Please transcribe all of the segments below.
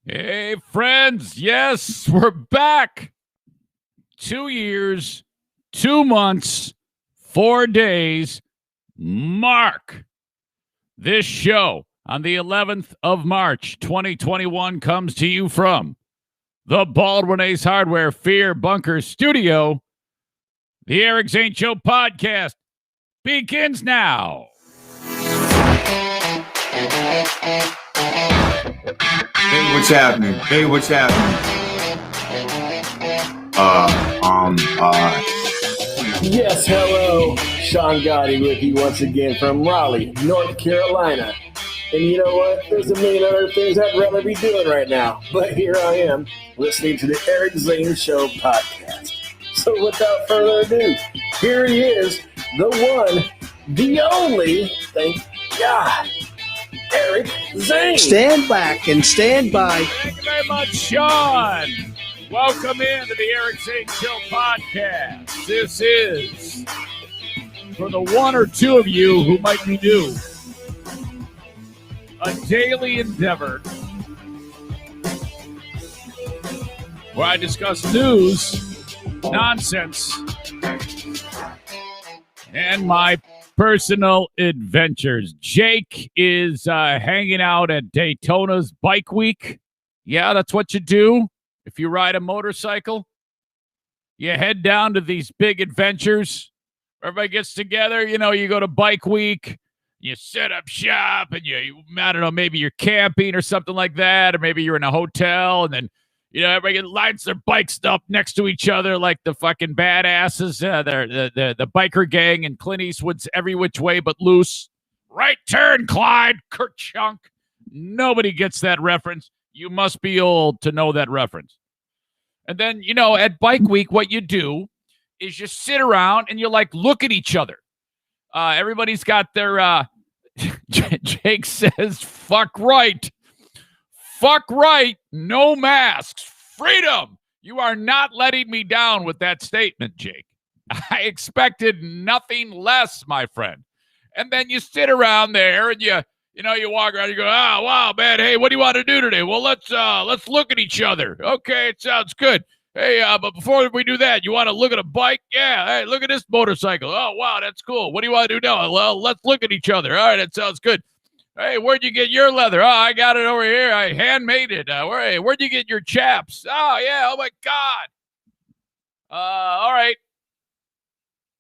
Hey, friends. Yes, we're back. 2 years, 2 months, 4 days. Mark. This show on the 11th of March, 2021 comes to you from the Baldwin Ace Hardware Fear Bunker Studio. The Eric Zane Show podcast begins now. Hey, what's happening? Hey, what's happening? Yes, hello. Sean Gotti with you once again from Raleigh, North Carolina. And you know what? There's a million other things I'd rather be doing right now. But here I am, listening to the Eric Zane Show podcast. So without further ado, here he is, the one, the only, thank God, Eric Zane. Stand back and stand by. Thank you very much, Sean. Welcome into the Eric Zane Show podcast. This is, for the one or two of you who might be new, a daily endeavor where I discuss news, nonsense, and my personal adventures. Jake is hanging out at Daytona's Bike Week. Yeah, that's what you do. If you ride a motorcycle, you head down to these big adventures. Everybody gets together. You know, you go to Bike Week, you set up shop, and I don't know, maybe you're camping or something like that, or maybe you're in a hotel, and then, you know, everybody lines their bikes up next to each other like the fucking badasses. The biker gang and Clint Eastwood's Every Which Way But Loose. Right turn, Clyde, Kerchunk. Nobody gets that reference. You must be old to know that reference. And then, you know, at Bike Week, what you do is you sit around and you, like, look at each other. Everybody's got their, Jake says, fuck right. Fuck right. No masks. Freedom. You are not letting me down with that statement, Jake. I expected nothing less, my friend. And then you sit around there and you walk around, you go, oh, wow, man, hey, what do you want to do today? Well, let's look at each other. Okay, it sounds good. Hey, but before we do that, you want to look at a bike? Yeah, hey, look at this motorcycle. Oh, wow, that's cool. What do you want to do now? Well, let's look at each other. All right, that sounds good. Hey, where'd you get your leather? Oh, I got it over here. I handmade it. Where'd you get your chaps? Oh, yeah, oh, my God. All right.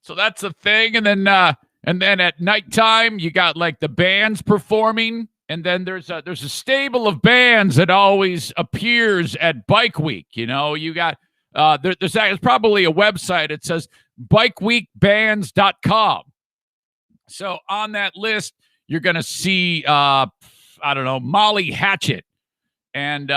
So that's the thing, and then at nighttime, you got like the bands performing, and then there's a stable of bands that always appears at Bike Week. You know, you got there's probably a website. It says bikeweekbands.com. So on that list, you're gonna see Molly Hatchet and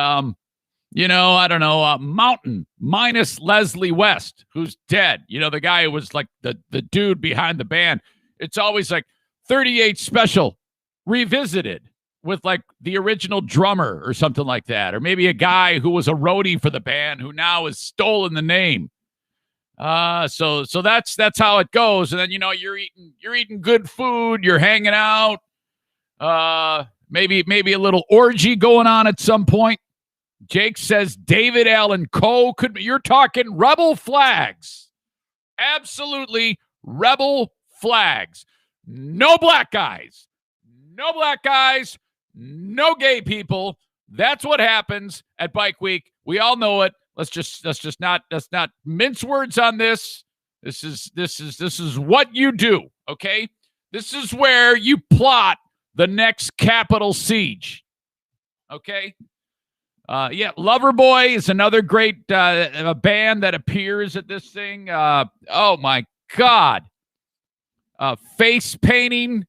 Mountain minus Leslie West, who's dead. You know, the guy who was like the dude behind the band. It's always like 38 Special revisited with like the original drummer or something like that. Or maybe a guy who was a roadie for the band who now has stolen the name. So that's how it goes. And then, you know, you're eating good food, you're hanging out. Maybe a little orgy going on at some point. Jake says David Allen Coe could be. You're talking rebel flags. Absolutely rebel flags. No black guys. No black guys. No gay people. That's what happens at Bike Week. We all know it. Let's not mince words on this. This is what you do, okay? This is where you plot the next Capitol siege. Okay? Loverboy is another great band that appears at this thing. Oh my God. Face painting,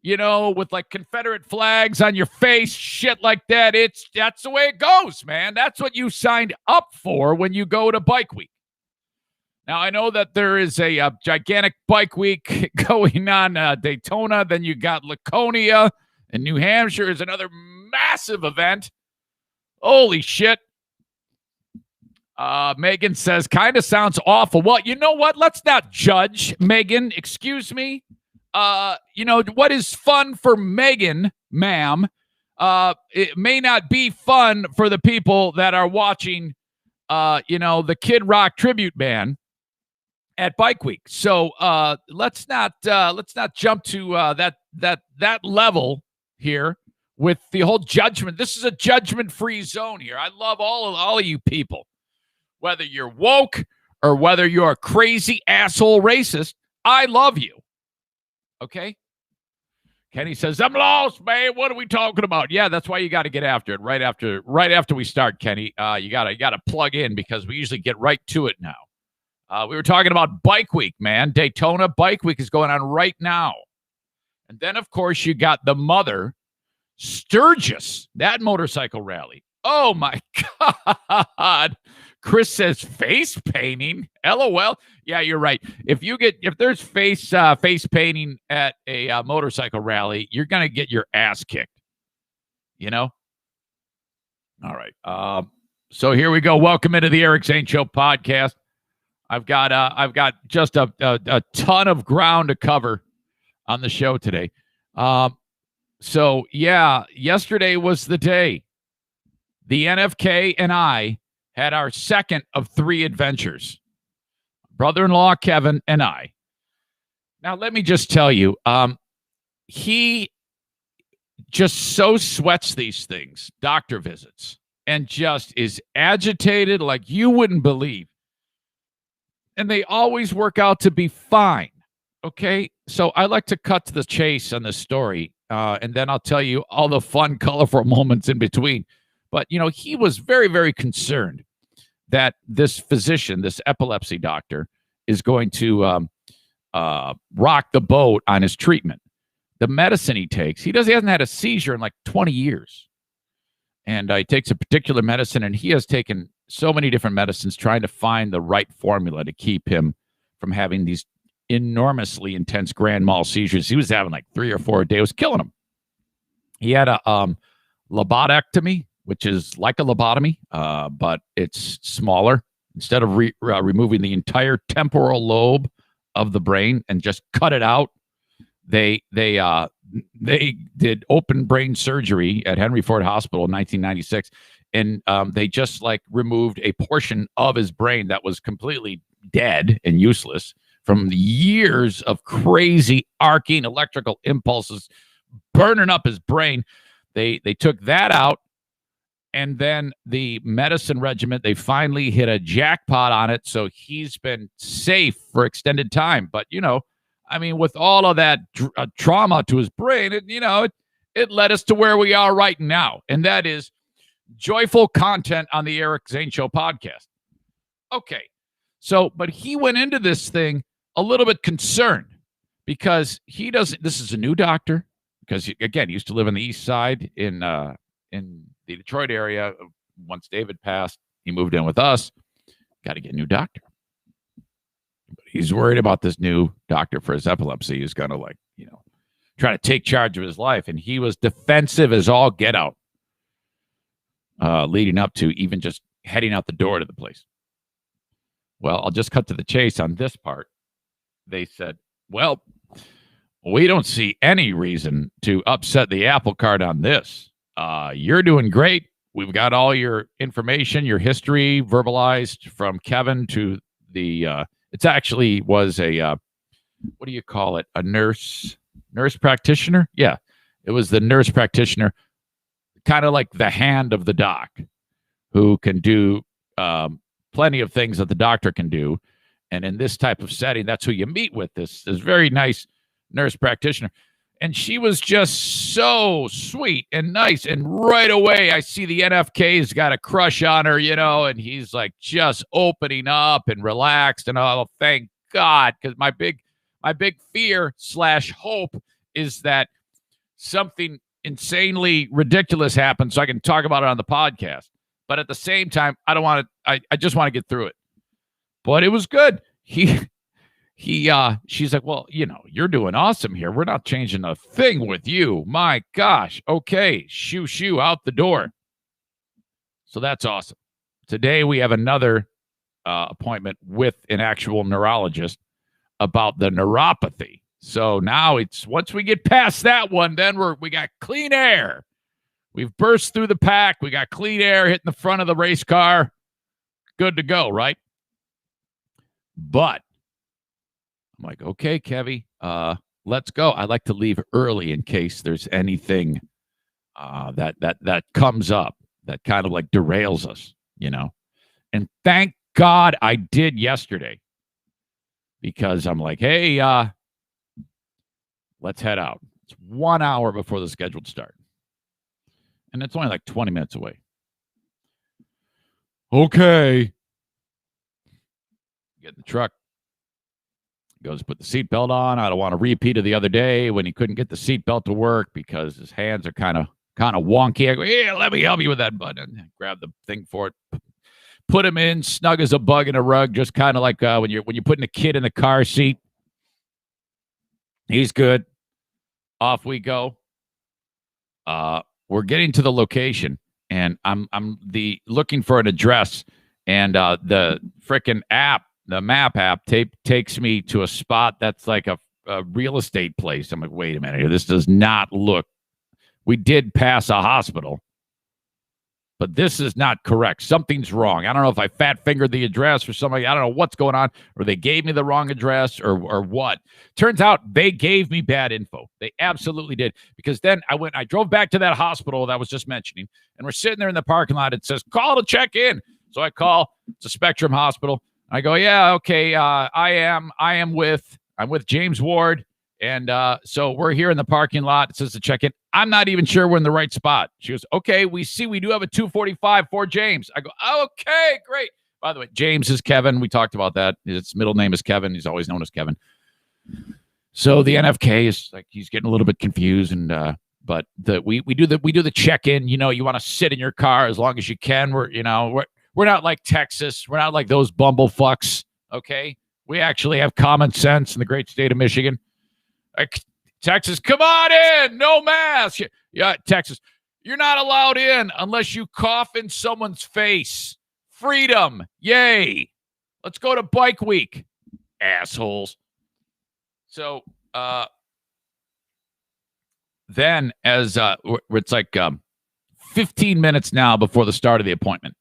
you know, with like Confederate flags on your face, shit like that. That's the way it goes, man. That's what you signed up for when you go to Bike Week. Now, I know that there is a gigantic Bike Week going on Daytona. Then you got Laconia, and New Hampshire is another massive event. Holy shit. Megan says, kind of sounds awful. Well, you know what? Let's not judge Megan. Excuse me. You know, what is fun for Megan, ma'am, it may not be fun for the people that are watching, the Kid Rock tribute band at Bike Week. So let's not jump to that level here with the whole judgment. This is a judgment-free zone here. I love all of you people, whether you're woke or whether you're a crazy asshole racist. I love you. Okay. Kenny says, I'm lost, man. What are we talking about? Yeah, that's why you got to get after it right after we start, Kenny. You gotta plug in because we usually get right to it now. We were talking about Bike Week, man. Daytona Bike Week is going on right now. And then, of course, you got the mother, Sturgis, that motorcycle rally. Oh, my God. Chris says face painting. LOL. Yeah, you're right. If there's face painting at a motorcycle rally, you're going to get your ass kicked. All right. So here we go. Welcome into the Eric Zane Show podcast. I've got just a ton of ground to cover on the show today. So yeah, yesterday was the day. The NFK and I had our second of 3 adventures. Brother-in-law Kevin and I. Now let me just tell you, he just so sweats these things, doctor visits, and just is agitated like you wouldn't believe. And they always work out to be fine. Okay, so I like to cut to the chase on this story, and then I'll tell you all the fun, colorful moments in between. But, he was very, very concerned that this physician, this epilepsy doctor, is going to rock the boat on his treatment. The medicine he takes, he hasn't had a seizure in like 20 years. And he takes a particular medicine, and he has taken so many different medicines trying to find the right formula to keep him from having these enormously intense grand mal seizures. He was having like 3 or 4 a day. It was killing him. He had a lobotectomy, which is like a lobotomy, but it's smaller. Instead of removing the entire temporal lobe of the brain and just cut it out, they did open brain surgery at Henry Ford Hospital in 1996, and they just removed a portion of his brain that was completely dead and useless from the years of crazy arcing electrical impulses burning up his brain. They took that out, and then the medicine regimen, they finally hit a jackpot on it, so he's been safe for extended time. But, with all of that trauma to his brain, it led us to where we are right now, and that is joyful content on the Eric Zane Show podcast. Okay, but he went into this thing a little bit concerned because this is a new doctor, because he used to live on the east side in the Detroit area. Once David passed, he moved in with us. Got to get a new doctor. But he's worried about this new doctor for his epilepsy who's going to try to take charge of his life. And he was defensive as all get out, leading up to even just heading out the door to the place. Well, I'll just cut to the chase on this part. They said, well, we don't see any reason to upset the apple cart on this. You're doing great. We've got all your information, your history verbalized from Kevin to the, it actually was a, what do you call it? A nurse practitioner? Yeah, it was the nurse practitioner, kind of like the hand of the doc, who can do plenty of things that the doctor can do. And in this type of setting, that's who you meet with, this very nice nurse practitioner. And she was just so sweet and nice. And right away, I see the NFK's got a crush on her, and he's just opening up and relaxed. And thank God, because my big fear / hope is that something insanely ridiculous happens so I can talk about it on the podcast. But at the same time, I don't want to. I just want to get through it. But it was good. She's like, well, you're doing awesome here. We're not changing a thing with you. My gosh. Okay. Shoo, out the door. So that's awesome. Today we have another appointment with an actual neurologist about the neuropathy. So now once we get past that one, then we got clean air. We've burst through the pack. We got clean air hitting the front of the race car. Good to go, right? But I'm like, okay, Kevy, let's go. I like to leave early in case there's anything that comes up that kind of like derails us, And thank God I did yesterday, because I'm like, hey, let's head out. It's 1 hour before the scheduled start, and it's only like 20 minutes away. Okay. Get in the truck. Goes to put the seatbelt on. I don't want to repeat of the other day when he couldn't get the seatbelt to work because his hands are kind of wonky. I go, yeah, let me help you with that button. Grab the thing for it. Put him in, snug as a bug in a rug, just kind of like when you're putting a kid in the car seat. He's good. Off we go. We're getting to the location, and I'm looking for an address, and the freaking app, the map app, takes me to a spot that's like a real estate place. I'm like, wait a minute, this does not look. We did pass a hospital, but this is not correct. Something's wrong. I don't know if I fat fingered the address or something. I don't know what's going on, or they gave me the wrong address or what. Turns out they gave me bad info. They absolutely did, because then I drove back to that hospital that I was just mentioning, and we're sitting there in the parking lot. It says, call to check in. So I call. It's a Spectrum Hospital. I go, yeah, okay. I'm with James Ward. And so we're here in the parking lot. It says to check in. I'm not even sure we're in the right spot. She goes, okay, we do have a 245 for James. I go, okay, great. By the way, James is Kevin. We talked about that. His middle name is Kevin. He's always known as Kevin. So the NFK is like, he's getting a little bit confused. And but we do the check-in. You want to sit in your car as long as you can. We're not like Texas. We're not like those bumblefucks. Okay, we actually have common sense in the great state of Michigan. Texas, come on in, no mask. Yeah, Texas, you're not allowed in unless you cough in someone's face. Freedom, yay. Let's go to Bike Week, assholes. So then as it's like 15 minutes now before the start of the appointment.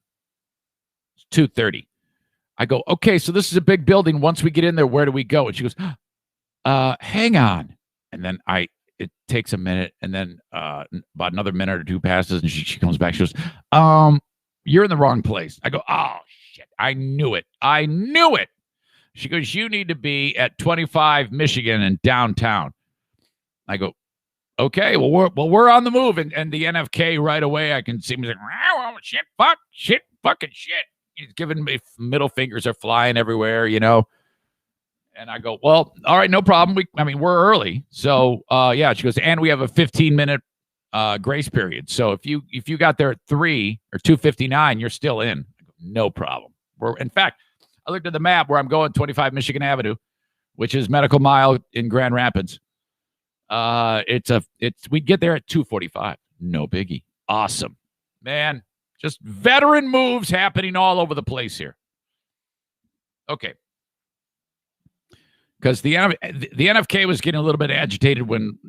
It's 2:30. I go, okay, so this is a big building. Once we get in there, where do we go? And she goes, hang on. And then it takes a minute, and then about another minute or two passes, and she comes back. She goes, you're in the wrong place. I go, oh shit, I knew it. She goes, you need to be at 25 Michigan in downtown. I go, okay, well we're on the move, and the NFK right away I can see him like, oh, shit, fuck, shit, fucking shit. He's giving me middle fingers are flying everywhere, And I go, well, all right, no problem. We're early. So, yeah, she goes, and we have a 15-minute grace period. So if you got there at 3 or 2:59, you're still in. I go, no problem. In fact, I looked at the map where I'm going, 25 Michigan Avenue, which is Medical Mile in Grand Rapids. We'd get there at 2:45. No biggie. Awesome, man. Just veteran moves happening all over the place here. Okay. Because the NFK was getting a little bit agitated when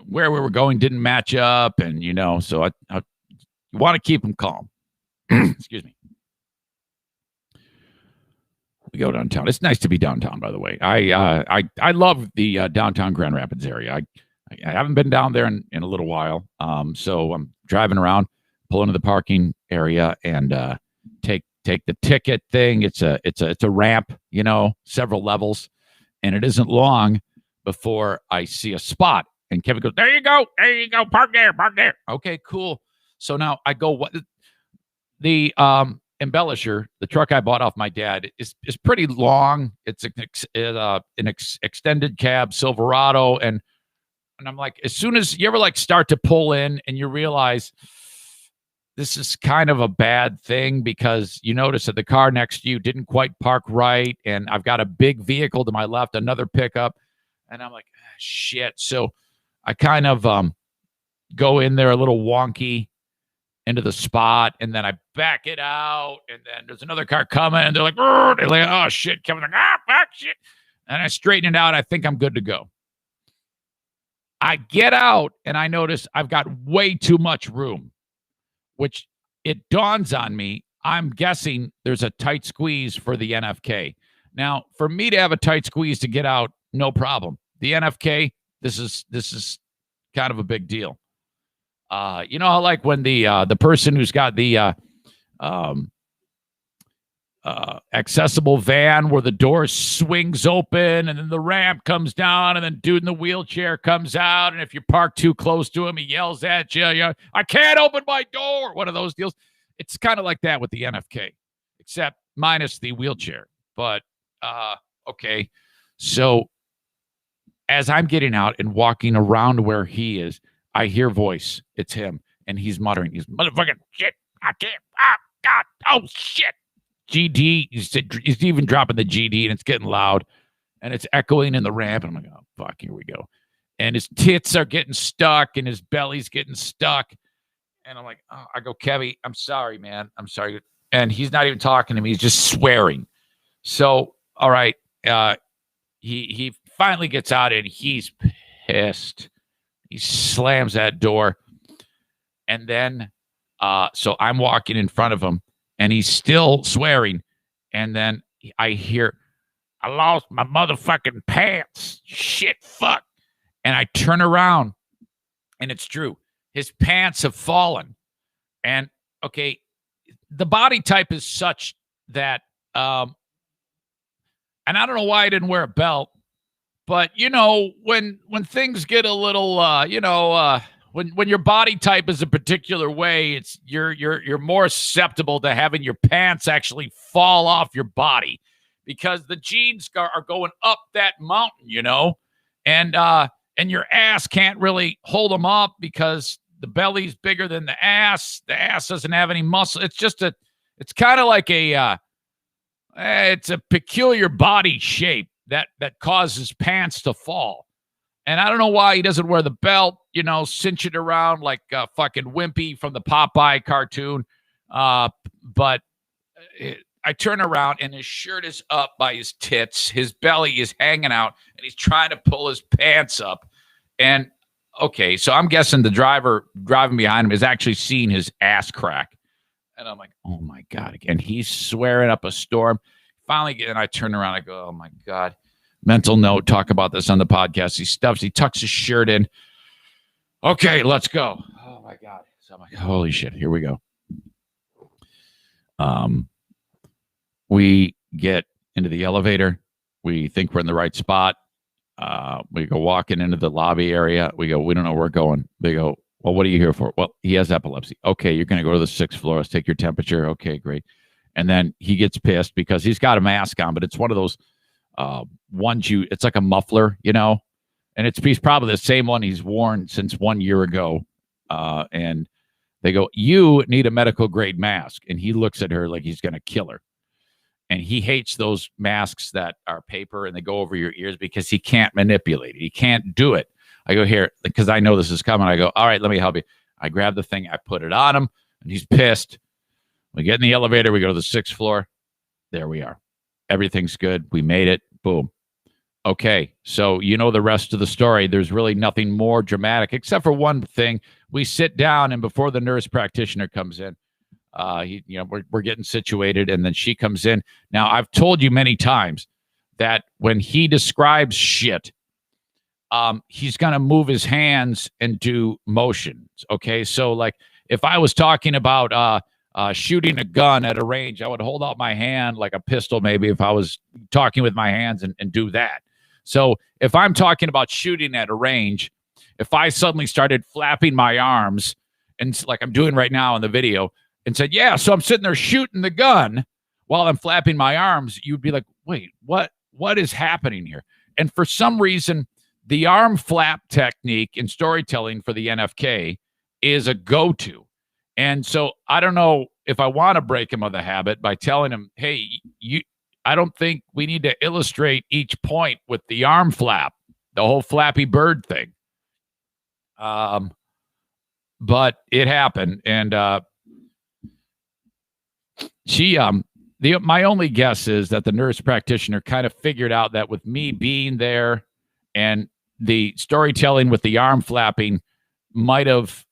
where we were going didn't match up, and so I want to keep them calm. Excuse me. We go downtown. It's nice to be downtown, by the way. I love the downtown Grand Rapids area. I haven't been down there in a little while. So I'm driving around, pull into the parking area, and take the ticket thing. It's a ramp, several levels, and it isn't long before I see a spot. And Kevin goes, there you go, park there. Okay, cool. So now I go, what the embellisher, the truck I bought off my dad, is pretty long. It's an extended cab Silverado, and I'm like, as soon as you ever start to pull in and you realize this is kind of a bad thing, because you notice that the car next to you didn't quite park right, and I've got a big vehicle to my left, another pickup, and I'm like, shit. So I kind of go in there a little wonky into the spot, and then I back it out, and then there's another car coming, and they're like, oh shit, Kevin's like, fuck shit, and I straighten it out. I think I'm good to go. I get out and I notice I've got way too much room, which it dawns on me. I'm guessing there's a tight squeeze for the NFK. Now, for me to have a tight squeeze to get out, no problem. The NFK, this is kind of a big deal. You know how like when the person who's got the accessible van where the door swings open and then the ramp comes down and then dude in the wheelchair comes out, and if you park too close to him, he yells at you, I can't open my door. One of those deals. It's kind of like that with the NFK, except minus the wheelchair. But okay. So as I'm getting out and walking around where he is, I hear voice. It's him. And he's muttering. He's motherfucking shit. I can't. Ah, God. Oh, shit. GD. He's even dropping the GD, and it's getting loud. And it's echoing in the ramp. And I'm like, oh, fuck, here we go. And his tits are getting stuck, and his belly's getting stuck. And I'm like, oh, I go, Kevy, I'm sorry, man. I'm sorry. And he's not even talking to me. He's just swearing. So, all right. He finally gets out, and he's pissed. He slams that door. And then, so I'm walking in front of him, and he's still swearing. And then I hear, I lost my motherfucking pants. Shit, fuck. And I turn around, and it's true. His pants have fallen. And, okay, the body type is such that, and I don't know why I didn't wear a belt, but, you know, when things get a little, when your body type is a particular way, it's you're more susceptible to having your pants actually fall off your body because the jeans are going up that mountain, you know, and your ass can't really hold them up because the belly's bigger than the ass. The ass doesn't have any muscle. It's just it's kind of like it's a peculiar body shape that causes pants to fall. And I don't know why he doesn't wear the belt, you know, cinch it around like fucking Wimpy from the Popeye cartoon. But I turn around and his shirt is up by his tits. His belly is hanging out and he's trying to pull his pants up. And okay, so I'm guessing the driver driving behind him has actually seen his ass crack. And I'm like, oh my God, again, he's swearing up a storm. Finally, and I turn around, I go, oh my God. Mental note, talk about this on the podcast. He tucks his shirt in. Okay, let's go. Oh my God. So I'm like, holy shit, here we go. We get into the elevator. We think we're in the right spot. We go walking into the lobby area. We go, we don't know where we're going. They go, well, what are you here for? Well, he has epilepsy. Okay, you're going to go to the 6th floor. Let's take your temperature. Okay, great. And then he gets pissed because he's got a mask on, but it's one of those ones it's like a muffler, you know, and he's probably the same one he's worn since 1 year ago. And they go, you need a medical grade mask. And he looks at her like he's going to kill her. And he hates those masks that are paper and they go over your ears because he can't manipulate it. He can't do it. I go, here, because I know this is coming. I go, all right, let me help you. I grab the thing. I put it on him and he's pissed. We get in the elevator. We go to the 6th floor. There we are. Everything's good. We made it. Boom. Okay. So you know the rest of the story. There's really nothing more dramatic except for one thing. We sit down and before the nurse practitioner comes in, we're getting situated and then she comes in. Now, I've told you many times that when he describes shit, he's going to move his hands and do motions. Okay. So like if I was talking about, shooting a gun at a range, I would hold out my hand like a pistol, maybe if I was talking with my hands and do that. So if I'm talking about shooting at a range, if I suddenly started flapping my arms and like I'm doing right now in the video and said, yeah, so I'm sitting there shooting the gun while I'm flapping my arms, you'd be like, wait, what is happening here? And for some reason, the arm flap technique in storytelling for the NFK is a go-to. And so I don't know if I want to break him of the habit by telling him, hey, I don't think we need to illustrate each point with the arm flap, the whole Flappy Bird thing. But it happened. And my only guess is that the nurse practitioner kind of figured out that with me being there and the storytelling with the arm flapping might have,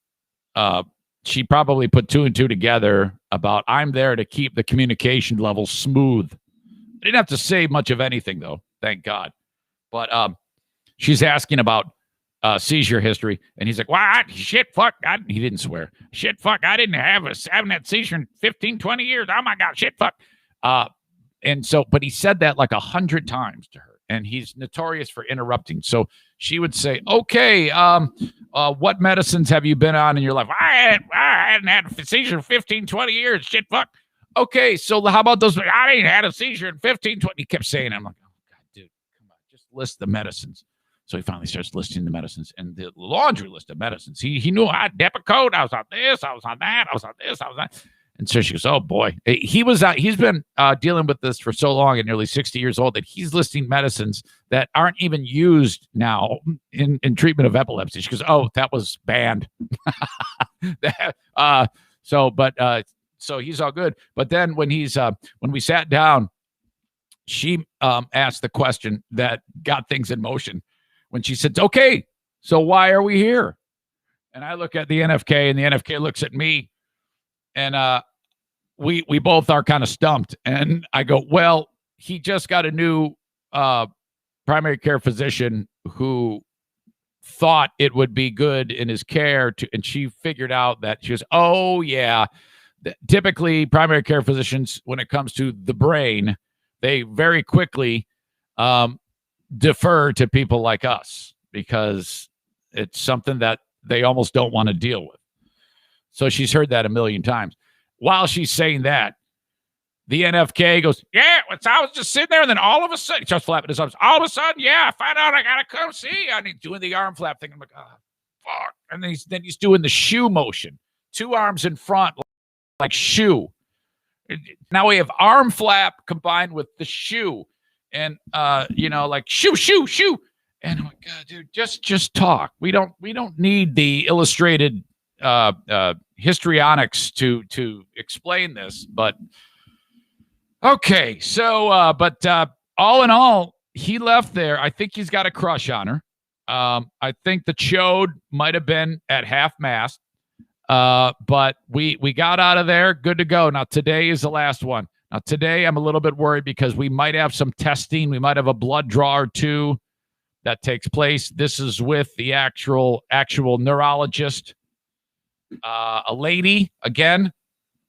she probably put two and two together about I'm there to keep the communication level smooth. I didn't have to say much of anything, though, thank God. But she's asking about seizure history, and he's like, "What? Shit, fuck." He didn't swear. Shit, fuck. I haven't that seizure in 15, 20 years. Oh, my God. Shit, fuck. And so, but he said that like 100 times to her, and he's notorious for interrupting. So she would say, "Okay, what medicines have you been on in your life?" I hadn't had a seizure in 15, 20 years. Shit, fuck. Okay, so how about those? I ain't had a seizure in 15, 20. He kept saying, I'm like, oh, God, dude, come on, just list the medicines. So he finally starts listing the medicines and the laundry list of medicines. He knew I had Depakote. I was on this. I was on that. I was on this. I was on that. And so she goes, oh, boy. He's been dealing with this for so long, at nearly 60 years old, that he's listing medicines that aren't even used now in treatment of epilepsy. She goes, oh, that was banned. So he's all good. But then when we sat down, she asked the question that got things in motion. When she said, okay, so why are we here? And I look at the NFK, and the NFK looks at me, and we both are kind of stumped. And I go, well, he just got a new primary care physician who thought it would be good in his care and she figured out that she goes, oh, yeah. Typically, primary care physicians, when it comes to the brain, they very quickly defer to people like us because it's something that they almost don't want to deal with. So she's heard that a million times. While she's saying that, the NFK goes, yeah, I was just sitting there, and then all of a sudden, he starts flapping his arms. All of a sudden, yeah, I find out I got to come see. And he's doing the arm flap thing. I'm like, oh, fuck. And then he's doing the shoe motion. Two arms in front, like shoe. Now we have arm flap combined with the shoe, and like shoe. And I'm like, God, dude, just talk. We don't need the illustrated histrionics to explain this. But okay, so but all in all, he left there. I think he's got a crush on her. I think the chode might have been at half mast. But we got out of there good to go. Now today is the last one. Now today I'm a little bit worried because we might have some testing. We might have a blood draw or two that takes place. This is with the actual neurologist, a lady again.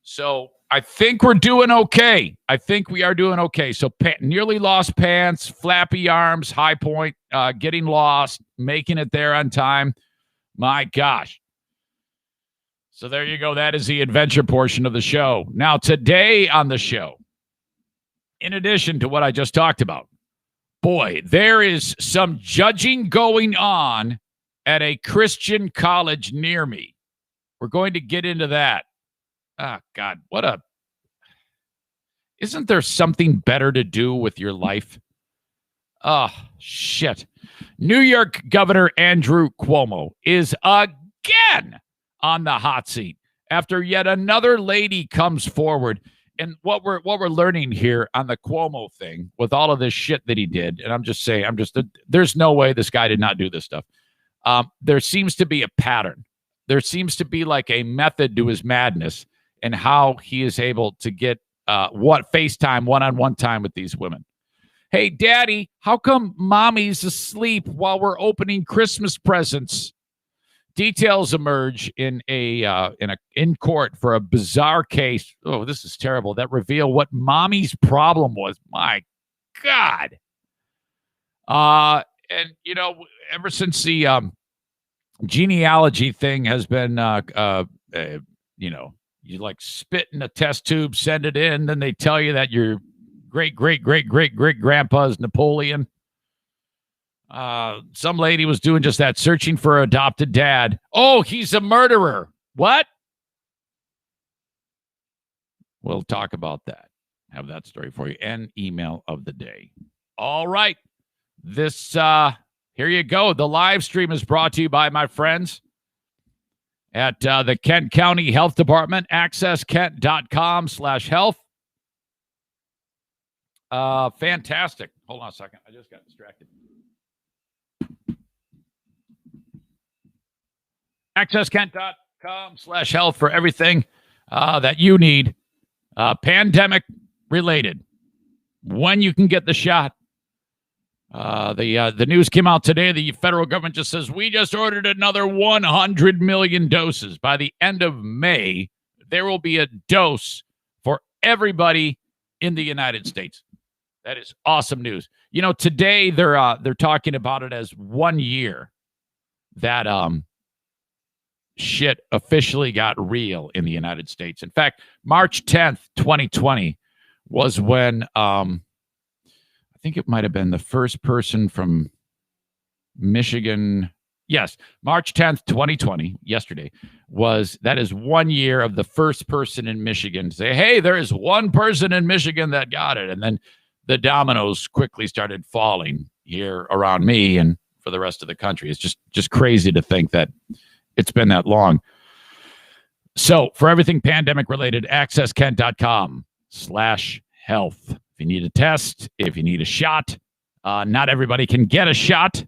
So I think we're doing okay. I think we are doing okay. So nearly lost pants, flappy arms, high point, getting lost, making it there on time. My gosh. So there you go. That is the adventure portion of the show. Now, today on the show, in addition to what I just talked about, boy, there is some judging going on at a Christian college near me. We're going to get into that. Oh, God, isn't there something better to do with your life? Oh, shit. New York Governor Andrew Cuomo is again on the hot seat after yet another lady comes forward. And what we're learning here on the Cuomo thing with all of this shit that he did, and I'm just saying, there's no way this guy did not do this stuff. There seems to be a pattern. There seems to be like a method to his madness and how he is able to get FaceTime one-on-one time with these women. Hey, Daddy, how come Mommy's asleep while we're opening Christmas presents? Details emerge in court for a bizarre case. Oh, this is terrible. That reveal what Mommy's problem was. My God. And ever since the genealogy thing has been, you like spit in a test tube, send it in, then they tell you that your great grandpa's Napoleon. Some lady was doing just that, searching for her adopted dad. Oh, he's a murderer. What? We'll talk about that. Have that story for you. And email of the day. All right. This, here you go. The live stream is brought to you by my friends at the Kent County Health Department. AccessKent.com/health. Fantastic. Hold on a second. I just got distracted. AccessKent.com/health for everything that you need, pandemic related. When you can get the shot. The news came out today. The federal government just says we just ordered another 100 million doses. By the end of May, there will be a dose for everybody in the United States. That is awesome news. You know, today they're talking about it as 1 year that shit officially got real in the United States. In fact, March 10th, 2020 was when I think it might have been the first person from Michigan. Yes, March 10th, 2020, yesterday, that is 1 year of the first person in Michigan to say, hey, there is one person in Michigan that got it. And then the dominoes quickly started falling here around me and for the rest of the country. It's just crazy to think that it's been that long. So for everything pandemic related, accesskent.com/health. If you need a test, if you need a shot, not everybody can get a shot.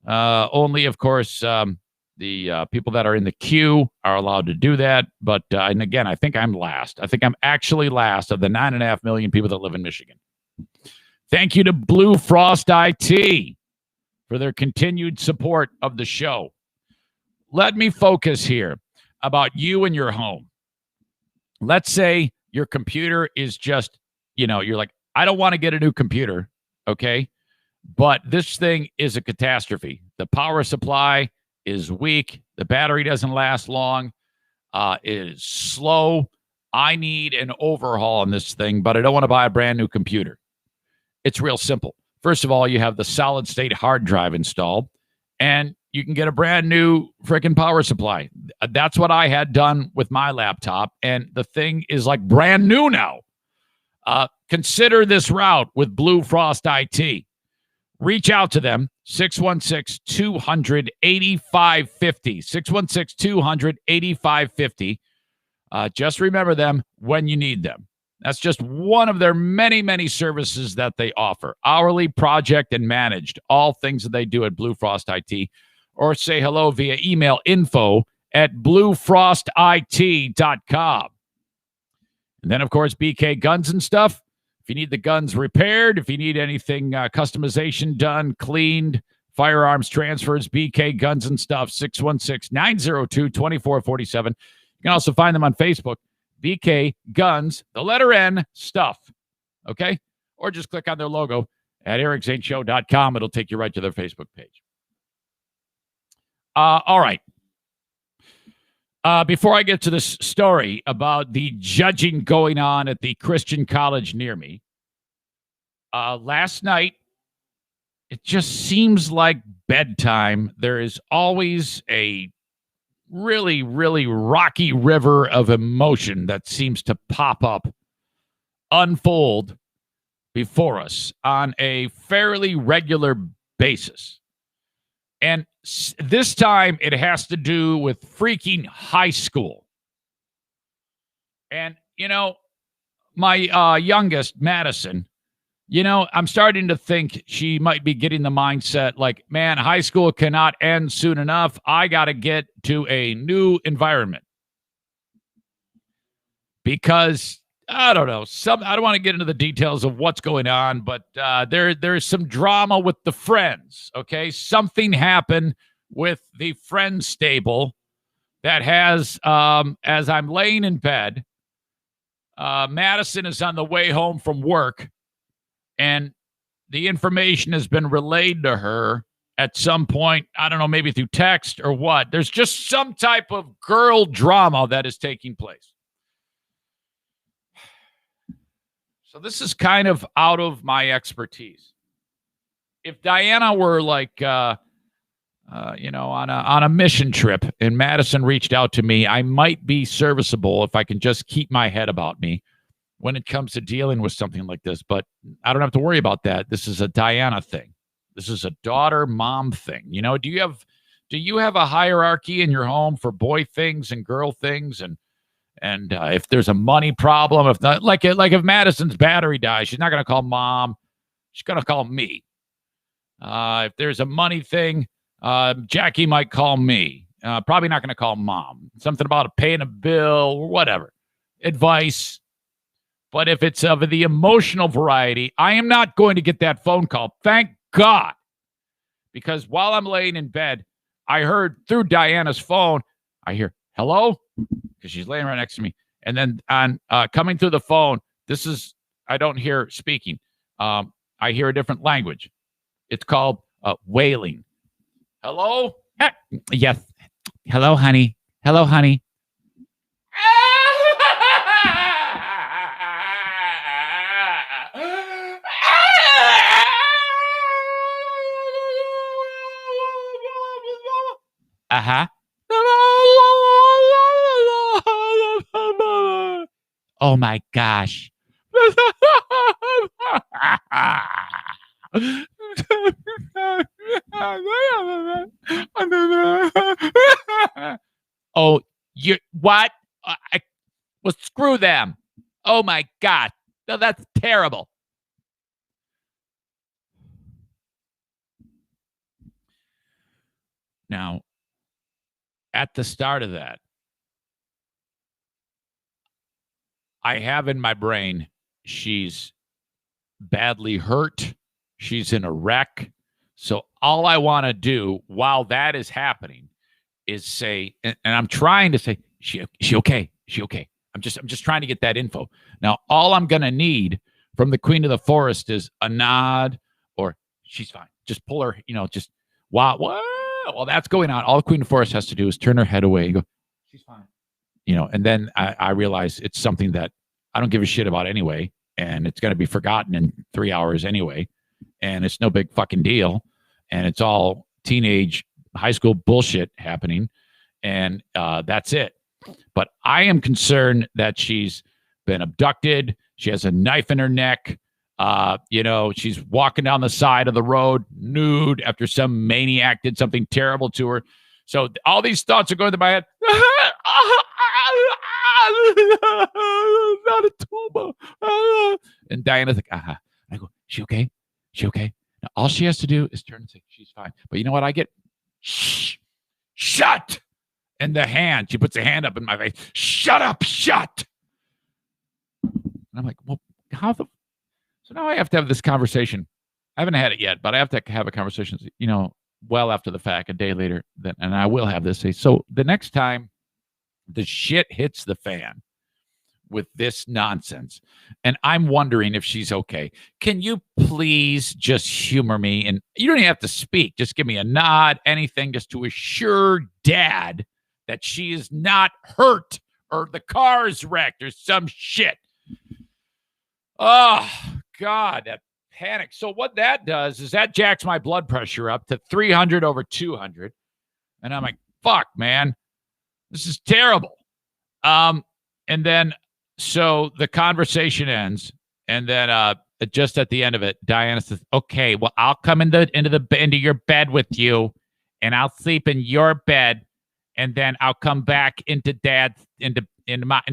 Only, of course, the people that are in the queue are allowed to do that. But, and again, I think I'm last. I think I'm actually last of the 9.5 million people that live in Michigan. Thank you to Blue Frost IT for their continued support of the show. Let me focus here about you and your home. Let's say your computer is just, you're like, I don't want to get a new computer, okay? But this thing is a catastrophe. The power supply is weak. The battery doesn't last long. It is slow. I need an overhaul on this thing, but I don't want to buy a brand new computer. It's real simple. First of all, you have the solid state hard drive installed, and you can get a brand new freaking power supply. That's what I had done with my laptop, and the thing is like brand new now. Consider this route with Blue Frost IT. Reach out to them, 616-200-8550. 616-200-8550. Just remember them when you need them. That's just one of their many, many services that they offer. Hourly, project, and managed. All things that they do at Blue Frost IT. Or say hello via email, info@bluefrostit.com. And then, of course, BK Guns and Stuff. If you need the guns repaired, if you need anything customization done, cleaned, firearms transfers, BK Guns and Stuff, 616-902-2447. You can also find them on Facebook, BK Guns, the letter N, Stuff. Okay? Or just click on their logo at ericzaneshow.com. It'll take you right to their Facebook page. All right. Before I get to this story about the judging going on at the Christian college near me, last night, it just seems like bedtime. There is always a really, really rocky river of emotion that seems to pop up, unfold before us on a fairly regular basis. And this time it has to do with freaking high school. And, my youngest, Madison, I'm starting to think she might be getting the mindset like, man, high school cannot end soon enough. I got to get to a new environment. Because, I don't know, I don't want to get into the details of what's going on, but there's some drama with the friends, okay? Something happened with the friend stable that has, as I'm laying in bed, Madison is on the way home from work, and the information has been relayed to her at some point, I don't know, maybe through text or what. There's just some type of girl drama that is taking place. So this is kind of out of my expertise. If Diana were like, on a mission trip and Madison reached out to me, I might be serviceable if I can just keep my head about me when it comes to dealing with something like this. But I don't have to worry about that. This is a Diana thing. This is a daughter-mom thing. Do you have a hierarchy in your home for boy things and girl things? And if there's a money problem, if not, like if Madison's battery dies, she's not going to call mom. She's going to call me. If there's a money thing, Jackie might call me. Probably not going to call mom. Something about paying a bill or whatever. Advice. But if it's of the emotional variety, I am not going to get that phone call. Thank God. Because while I'm laying in bed, I heard through Diana's phone, I hear, hello? Because she's laying right next to me. And then on coming through the phone, I don't hear speaking. I hear a different language. It's called wailing. Hello? Yes. Hello, honey. Hello, honey. Uh-huh. Oh my gosh. Oh, you what? Well, screw them. Oh my God. No, that's terrible. Now, at the start of that, I have in my brain, she's badly hurt. She's in a wreck. So all I want to do while that is happening is say, and I'm trying to say, she okay? She okay? I'm just trying to get that info. Now, all I'm going to need from the Queen of the Forest is a nod or she's fine. Just pull her, just while that's going on, all the Queen of the Forest has to do is turn her head away and go, she's fine. And then I realize it's something that I don't give a shit about anyway, and it's going to be forgotten in 3 hours anyway, and it's no big fucking deal, and it's all teenage high school bullshit happening, and that's it. But I am concerned that she's been abducted. She has a knife in her neck. She's walking down the side of the road nude after some maniac did something terrible to her. So all these thoughts are going through my head. Not a tumor. And Diana's like, I go, she okay? She okay? Now, all she has to do is turn and say, she's fine. But you know what I get? Shh. Shut. And the hand, she puts a hand up in my face. Shut up. Shut. And I'm like, well, so now I have to have this conversation. I haven't had it yet, but I have to have a conversation, well after the fact, a day later, and I will have this say, so the next time the shit hits the fan with this nonsense, and I'm wondering if she's okay, can you please just humor me? And you don't even have to speak. Just give me a nod, anything, just to assure Dad that she is not hurt or the car is wrecked or some shit. Oh, God, that panic. So what that does is that jacks my blood pressure up to 300 over 200. And I'm like, fuck, man, this is terrible. And then, so the conversation ends. And then just at the end of it, Diana says, okay, well, I'll come into your bed with you and I'll sleep in your bed. And then I'll come back into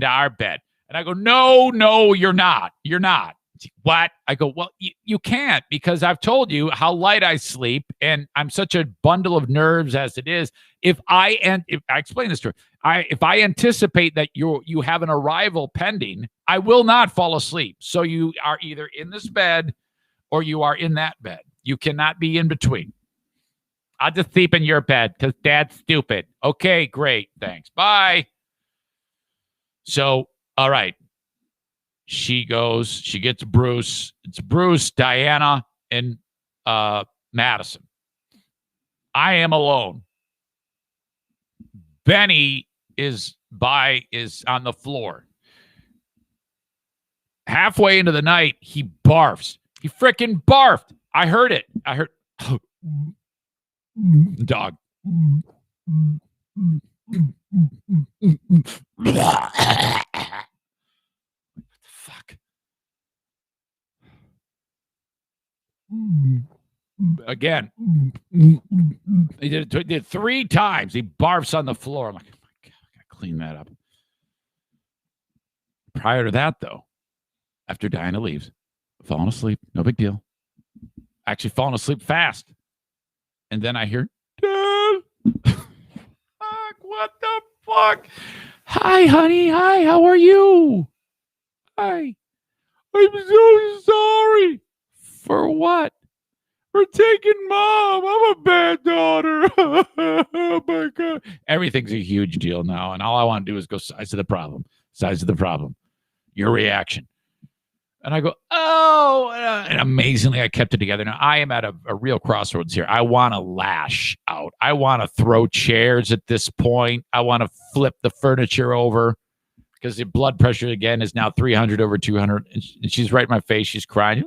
our bed. And I go, no, you're not. You're not. What? I go, well, you can't, because I've told you how light I sleep and I'm such a bundle of nerves as it is. If I explain this to her, if I anticipate that you have an arrival pending, I will not fall asleep. So you are either in this bed or you are in that bed. You cannot be in between. I'll just sleep in your bed because Dad's stupid. Okay, great. Thanks. Bye. So, all right. She goes, she gets Bruce. It's Bruce, Diana, and Madison. I am alone. Benny is on the floor. Halfway into the night, he barfs. He freaking barfed. I heard it. I heard dog. Fuck. Again. He did it 3 times. He barfs on the floor. I'm like, oh my God, I gotta clean that up. Prior to that, though, after Diana leaves, falling asleep, no big deal. Actually falling asleep fast. And then I hear, Dad. What the fuck? Hi, honey. Hi, how are you? Hi. I'm so sorry. For what? For taking mom. I'm a bad daughter. Oh, my God. Everything's a huge deal now, and all I want to do is go size of the problem. Size of the problem. Your reaction. And I go, oh, and amazingly, I kept it together. Now, I am at a real crossroads here. I want to lash out. I want to throw chairs at this point. I want to flip the furniture over because the blood pressure, again, is now 300 over 200. And she's right in my face. She's crying.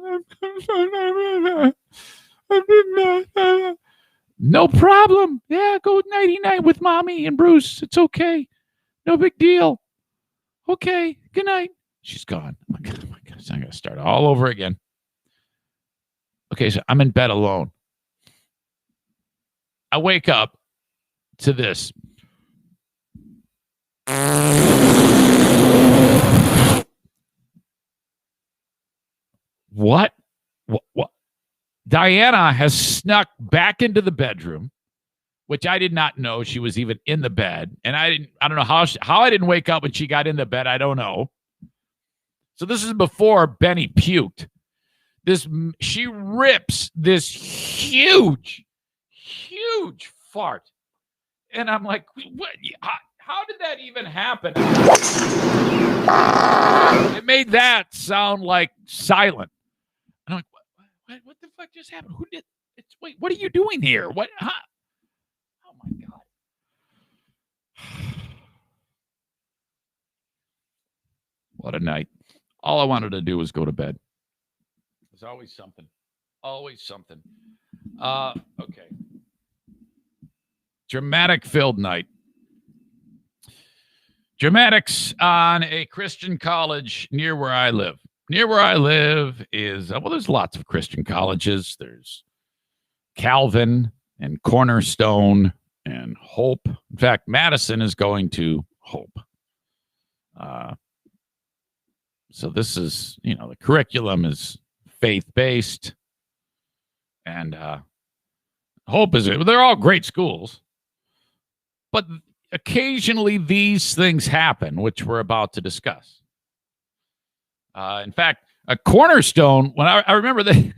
No problem. Yeah, go nighty-night with Mommy and Bruce. It's okay. No big deal. Okay, good night. She's gone. Oh my God. So I'm going to start all over again. Okay, so I'm in bed alone. I wake up to this. What? Diana has snuck back into the bedroom, which I did not know she was even in the bed. And I don't know how I didn't wake up when she got in the bed. I don't know. So this is before Benny puked. She rips this huge fart. And I'm like, what? How did that even happen? It made that sound like silent. And I'm like, what the fuck just happened? Who did it? Wait, what are you doing here? What? Huh? Oh my God. What a night. All I wanted to do was go to bed. There's always something. Always something. Okay. Dramatic filled night. Dramatics on a Christian college near where I live. Near where I live is, well, there's lots of Christian colleges. There's Calvin and Cornerstone and Hope. In fact, Madison is going to Hope. So this is, the curriculum is faith-based. And Hope they're all great schools. But occasionally these things happen, which we're about to discuss. In fact, a Cornerstone, when I remember that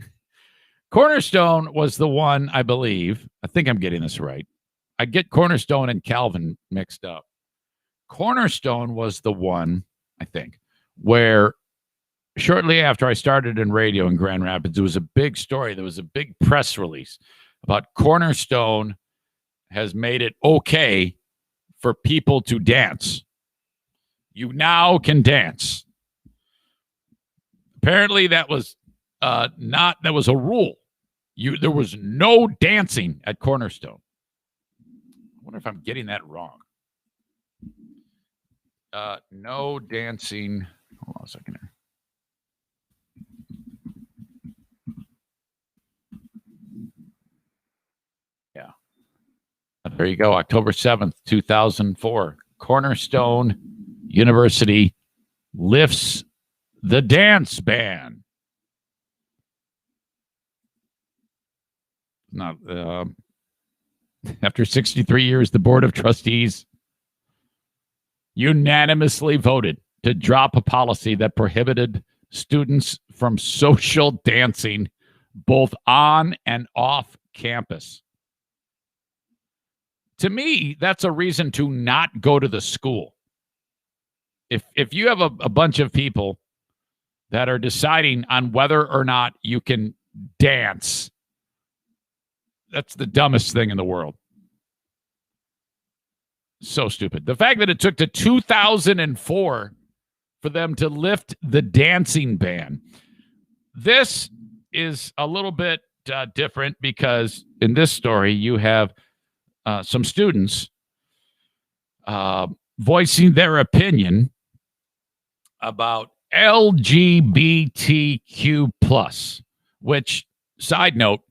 Cornerstone was the one, I believe, I think I'm getting this right. I get Cornerstone and Calvin mixed up. Cornerstone was the one, I think, where shortly after I started in radio in Grand Rapids, there was a big story. There was a big press release about Cornerstone has made it okay for people to dance. You now can dance. Apparently that was that was a rule. There was no dancing at Cornerstone. I wonder if I'm getting that wrong. No dancing. Hold on a second here. Yeah. There you go. October 7th, 2004. Cornerstone University lifts the dance ban. Not after 63 years, the Board of Trustees unanimously voted to drop a policy that prohibited students from social dancing both on and off campus. To me, that's a reason to not go to the school. If you have a bunch of people that are deciding on whether or not you can dance, that's the dumbest thing in the world. So stupid. The fact that it took to 2004 for them to lift the dancing ban. This is a little bit different because in this story, you have some students voicing their opinion about LGBTQ+, which, side note,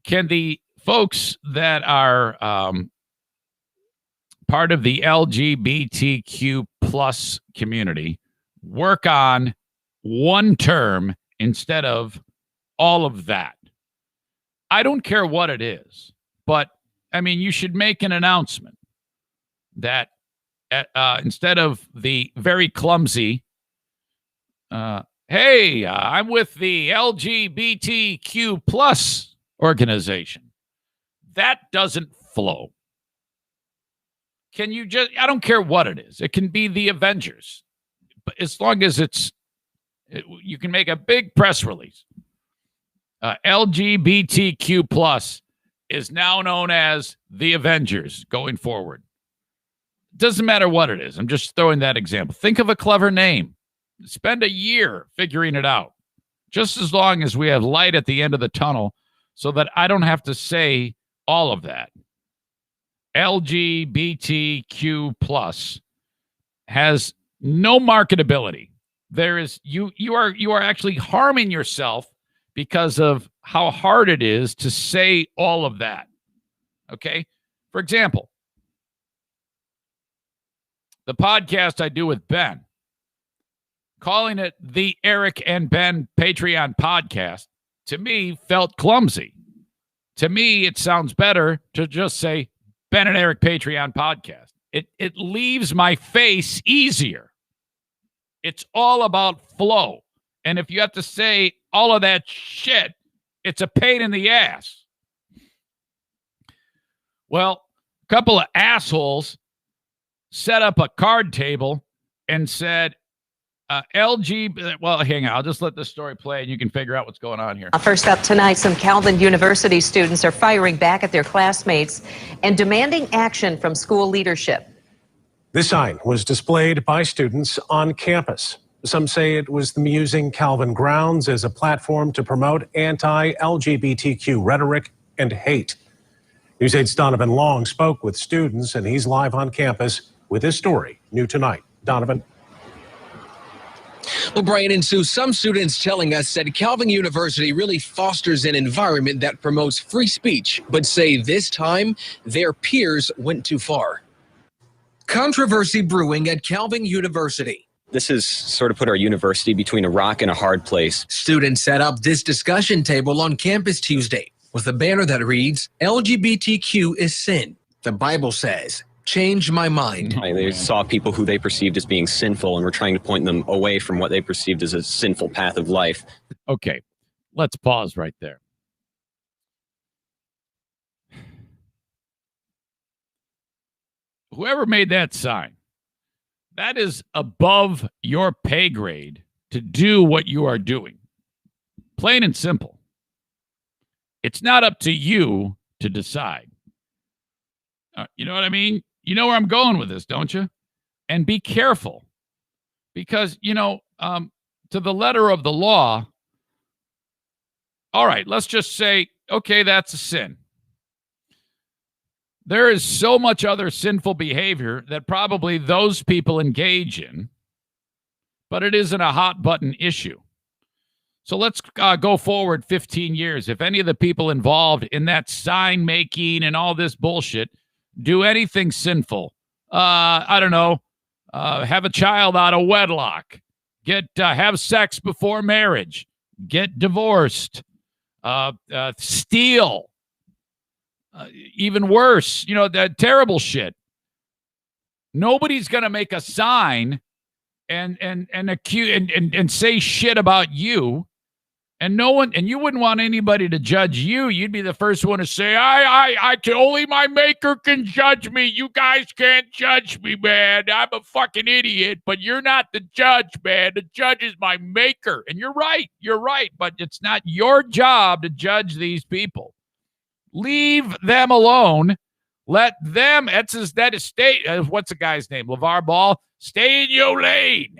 can the folks that are part of the LGBTQ+ community work on one term instead of all of that? I don't care what it is, but I mean, you should make an announcement that instead of the very clumsy, hey, I'm with the LGBTQ plus organization. That doesn't flow. Can you just, I don't care what it is. It can be the Avengers. But as long as you can make a big press release. LGBTQ plus is now known as the Avengers going forward. Doesn't matter what it is. I'm just throwing that example. Think of a clever name. Spend a year figuring it out. Just as long as we have light at the end of the tunnel so that I don't have to say all of that. LGBTQ plus has no marketability. There is you are actually harming yourself because of how hard it is to say all of that. Okay? For example, the podcast I do with Ben, calling it the Eric and Ben Patreon podcast, to me felt clumsy. To me, it sounds better to just say Ben and Eric Patreon podcast. It leaves my face easier. It's all about flow. And if you have to say all of that shit, it's a pain in the ass. Well, a couple of assholes set up a card table and said, well, hang on. I'll just let this story play and you can figure out what's going on here. First up tonight, some Calvin University students are firing back at their classmates and demanding action from school leadership. This sign was displayed by students on campus. Some say it was them using Calvin grounds as a platform to promote anti-LGBTQ rhetoric and hate. News 8's Donovan Long spoke with students, and he's live on campus with his story, new tonight. Donovan. Well, Brian and Sue, some students telling us that Calvin University really fosters an environment that promotes free speech, but say this time their peers went too far. Controversy brewing at Calvin University. This has sort of put our university between a rock and a hard place. Students set up this discussion table on campus Tuesday with a banner that reads, LGBTQ is sin. The Bible says, change my mind. They saw people who they perceived as being sinful and were trying to point them away from what they perceived as a sinful path of life. Okay, let's pause right there. Whoever made that sign, that is above your pay grade to do what you are doing. Plain and simple. It's not up to you to decide. You know what I mean? You know where I'm going with this, don't you? And be careful. Because, to the letter of the law, all right, let's just say, okay, that's a sin. There is so much other sinful behavior that probably those people engage in, but it isn't a hot button issue. So let's go forward 15 years. If any of the people involved in that sign making and all this bullshit do anything sinful, I don't know, have a child out of wedlock, have sex before marriage, get divorced, steal, even worse, that terrible shit. Nobody's gonna make a sign and accuse and say shit about you, and no one, and you wouldn't want anybody to judge you. You'd be the first one to say, I can, only my maker can judge me. You guys can't judge me, man. I'm a fucking idiot, but you're not the judge, man. The judge is my maker. And you're right, but it's not your job to judge these people. Leave them alone. Let them, that is stay, what's the guy's name? LeVar Ball, stay in your lane.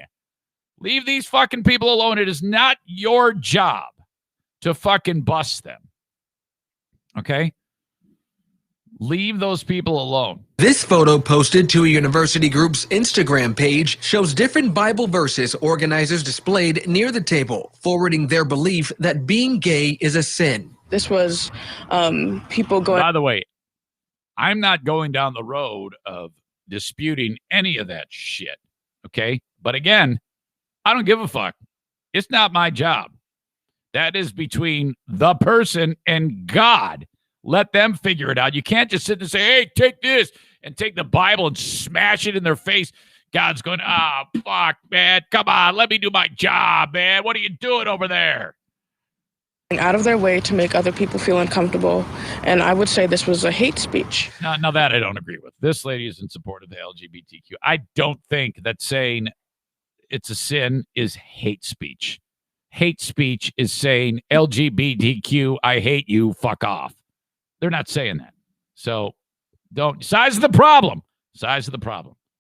Leave these fucking people alone. It is not your job to fucking bust them. Okay? Leave those people alone. This photo posted to a university group's Instagram page shows different Bible verses organizers displayed near the table, forwarding their belief that being gay is a sin. This was people going... By the way, I'm not going down the road of disputing any of that shit. Okay? But again, I don't give a fuck. It's not my job. That is between the person and God. Let them figure it out. You can't just sit and say, hey, take this. and take the Bible and smash it in their face. God's going, fuck, man. Come on, let me do my job, man. What are you doing over there? Out of their way to make other people feel uncomfortable. And I would say this was a hate speech. Now that I don't agree with. This lady is in support of the LGBTQ. I don't think that saying it's a sin is hate speech. Hate speech is saying LGBTQ, I hate you, fuck off. They're not saying that. So don't. Size of the problem.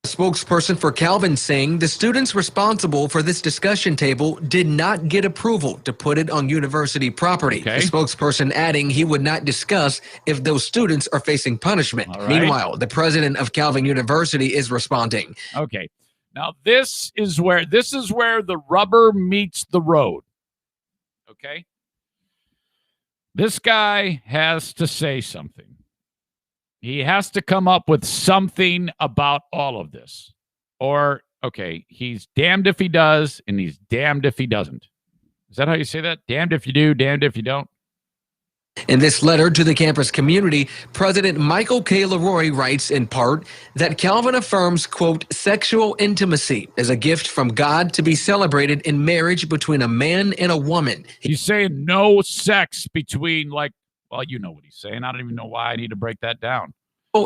A spokesperson for Calvin saying the students responsible for this discussion table did not get approval to put it on university property. Okay. The spokesperson adding he would not discuss if those students are facing punishment. All right. Meanwhile, the president of Calvin University is responding. Okay. Now this is where the rubber meets the road. Okay? This guy has to say something. He has to come up with something about all of this. Or, okay, he's damned if he does, and he's damned if he doesn't. Is that how you say that? Damned if you do, damned if you don't? In this letter to the campus community, President Michael K. Leroy writes in part that Calvin affirms, quote, sexual intimacy is a gift from God to be celebrated in marriage between a man and a woman. He's saying no sex between, like, well, you know what he's saying. I don't even know why I need to break that down.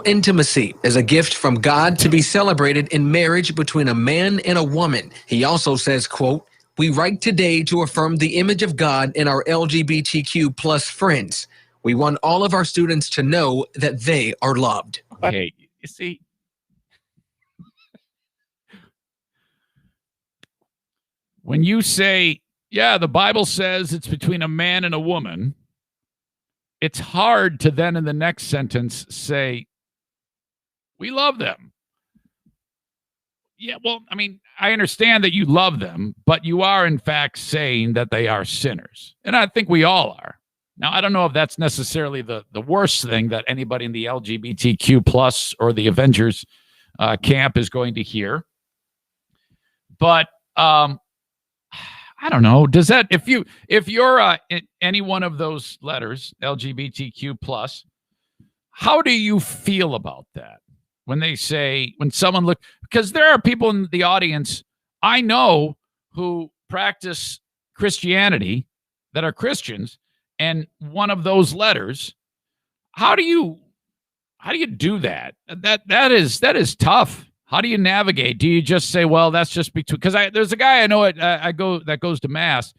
Intimacy is a gift from God to be celebrated in marriage between a man and a woman. He also says, quote, we write today to affirm the image of God in our LGBTQ plus friends. We want all of our students to know that they are loved. Okay, you see, when you say, yeah, the Bible says it's between a man and a woman, it's hard to then in the next sentence say, we love them. Yeah, well, I mean, I understand that you love them, but you are in fact saying that they are sinners. And I think we all are. Now, I don't know if that's necessarily the worst thing that anybody in the LGBTQ plus or the Avengers camp is going to hear. But I don't know. Does that, if you're in any one of those letters, LGBTQ plus, how do you feel about that? When they say, when someone look, because there are people in the audience I know who practice Christianity that are Christians, and one of those letters, how do you do that? That is tough. How do you navigate? Do you just say, well, that's just between, because there's a guy I know that goes to mass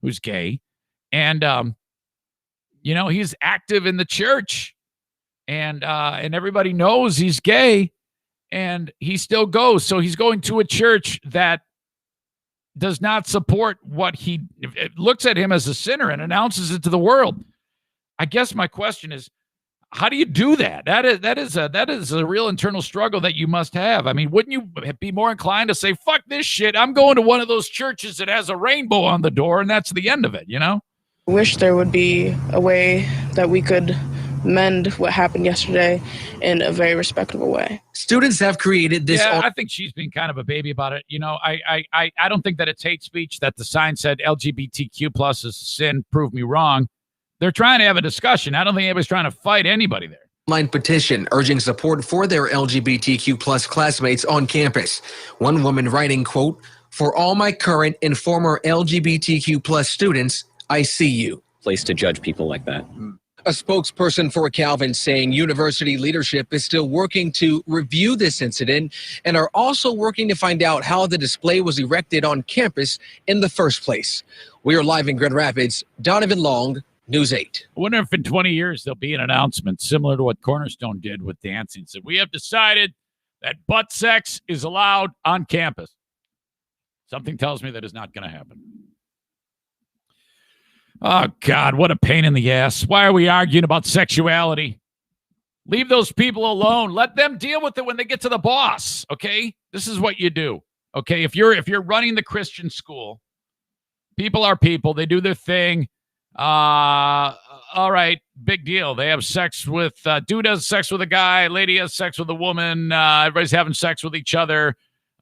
who's gay, and he's active in the church. And everybody knows he's gay, and he still goes. So he's going to a church that does not support what it looks at him as a sinner and announces it to the world. I guess my question is, how do you do that? That is a real internal struggle that you must have. I mean, wouldn't you be more inclined to say, fuck this shit, I'm going to one of those churches that has a rainbow on the door, and that's the end of it, I wish there would be a way that we could mend what happened yesterday in a very respectable way. Students have created this. Yeah, I think she's being kind of a baby about it. I don't think that it's hate speech that the sign said LGBTQ plus is sin. Prove me wrong. They're trying to have a discussion. I don't think anybody's trying to fight anybody there. Online petition urging support for their LGBTQ plus classmates on campus. One woman writing, quote, for all my current and former LGBTQ plus students, I see you. Place to judge people like that. A spokesperson for Calvin saying university leadership is still working to review this incident and are also working to find out how the display was erected on campus in the first place. We are live in Grand Rapids. Donovan Long, News 8. I wonder if in 20 years there'll be an announcement similar to what Cornerstone did with dancing. Said, we have decided that butt sex is allowed on campus. Something tells me that is not going to happen. Oh, God, what a pain in the ass. Why are we arguing about sexuality? Leave those people alone. Let them deal with it when they get to the boss, okay? This is what you do, okay? If you're running the Christian school, people are people. They do their thing. All right, big deal. They have sex with, dude has sex with a guy, lady has sex with a woman, everybody's having sex with each other.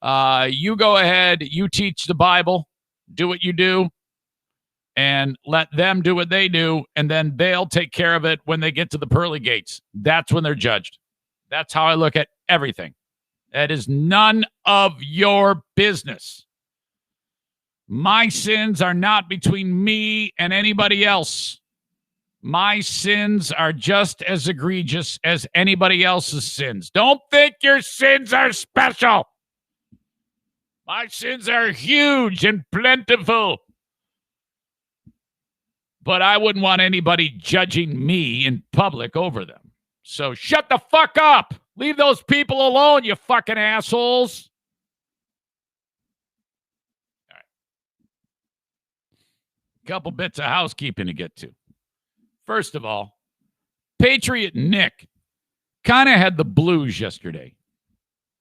You go ahead, you teach the Bible, do what you do, and let them do what they do, and then they'll take care of it when they get to the pearly gates. That's when they're judged. That's how I look at everything. That is none of your business. My sins are not between me and anybody else. My sins are just as egregious as anybody else's sins. Don't think your sins are special. My sins are huge and plentiful. But I wouldn't want anybody judging me in public over them. So shut the fuck up. Leave those people alone, you fucking assholes. All right. Couple bits of housekeeping to get to. First of all, Patriot Nick kind of had the blues yesterday.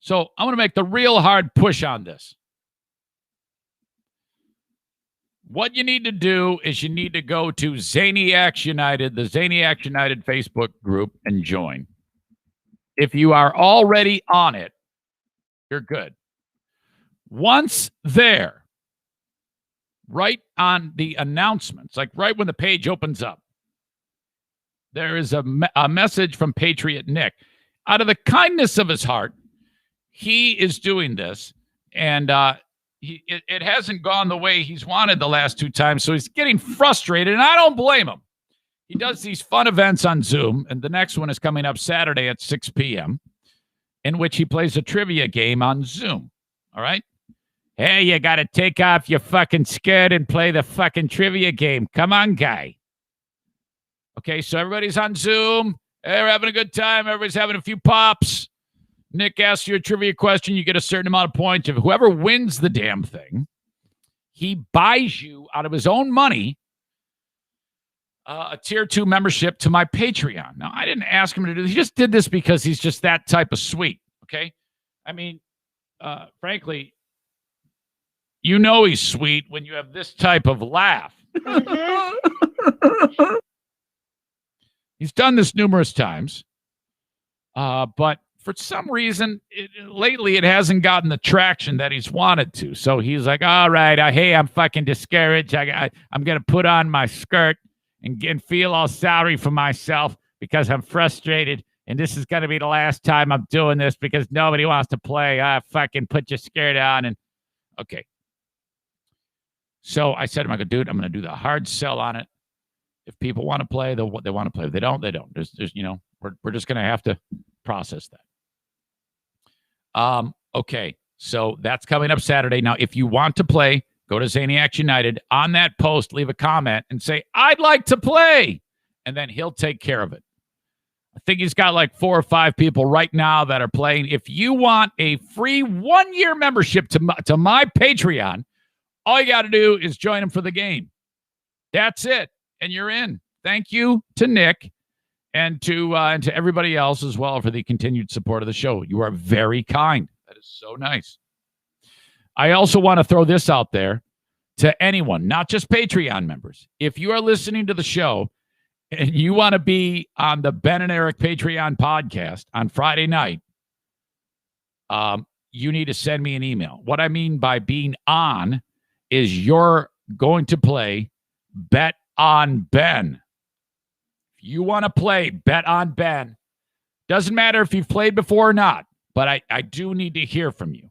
So I'm going to make the real hard push on this. What you need to do is you need to go to Zaniacs United, the Zaniacs United Facebook group, and join. If you are already on it, you're good. Once there, right on the announcements, like right when the page opens up, there is a message from Patriot Nick. Out of the kindness of his heart, he is doing this, and it hasn't gone the way he's wanted the last two times, so he's getting frustrated, and I don't blame him. He does these fun events on Zoom, and the next one is coming up Saturday at 6 p.m., in which he plays a trivia game on Zoom, all right? Hey, you got to take off your fucking skirt and play the fucking trivia game. Come on, guy. Okay, so everybody's on Zoom. They're having a good time. Everybody's having a few pops. Nick asks you a trivia question. You get a certain amount of points. If whoever wins the damn thing, he buys you out of his own money a tier 2 membership to my Patreon. Now, I didn't ask him to do this. He just did this because he's just that type of sweet, okay? I mean, frankly, you know he's sweet when you have this type of laugh. He's done this numerous times, but for some reason, lately it hasn't gotten the traction that he's wanted to. So he's like, all right, hey, I'm fucking discouraged. I'm going to put on my skirt and feel all sorry for myself because I'm frustrated, and this is going to be the last time I'm doing this because nobody wants to play. Fucking put your skirt on. And okay. So I said to him, I go, dude, I'm going to do the hard sell on it. If people want to play, they want to play. If they don't, they don't. There's we're just going to have to process that. Okay, so that's coming up Saturday. Now, if you want to play, go to Zaniacs United. On that post, leave a comment and say, I'd like to play. And then he'll take care of it. I think he's got like 4 or 5 people right now that are playing. If you want a free 1-year membership to my Patreon, all you got to do is join him for the game. That's it. And you're in. Thank you to Nick and to everybody else as well for the continued support of the show. You are very kind. That is so nice. I also want to throw this out there to anyone, not just Patreon members. If you are listening to the show and you want to be on the Ben and Eric Patreon podcast on Friday night, you need to send me an email. What I mean by being on is you're going to play Bet on Ben. If you want to play Bet on Ben, doesn't matter if you've played before or not, but I do need to hear from you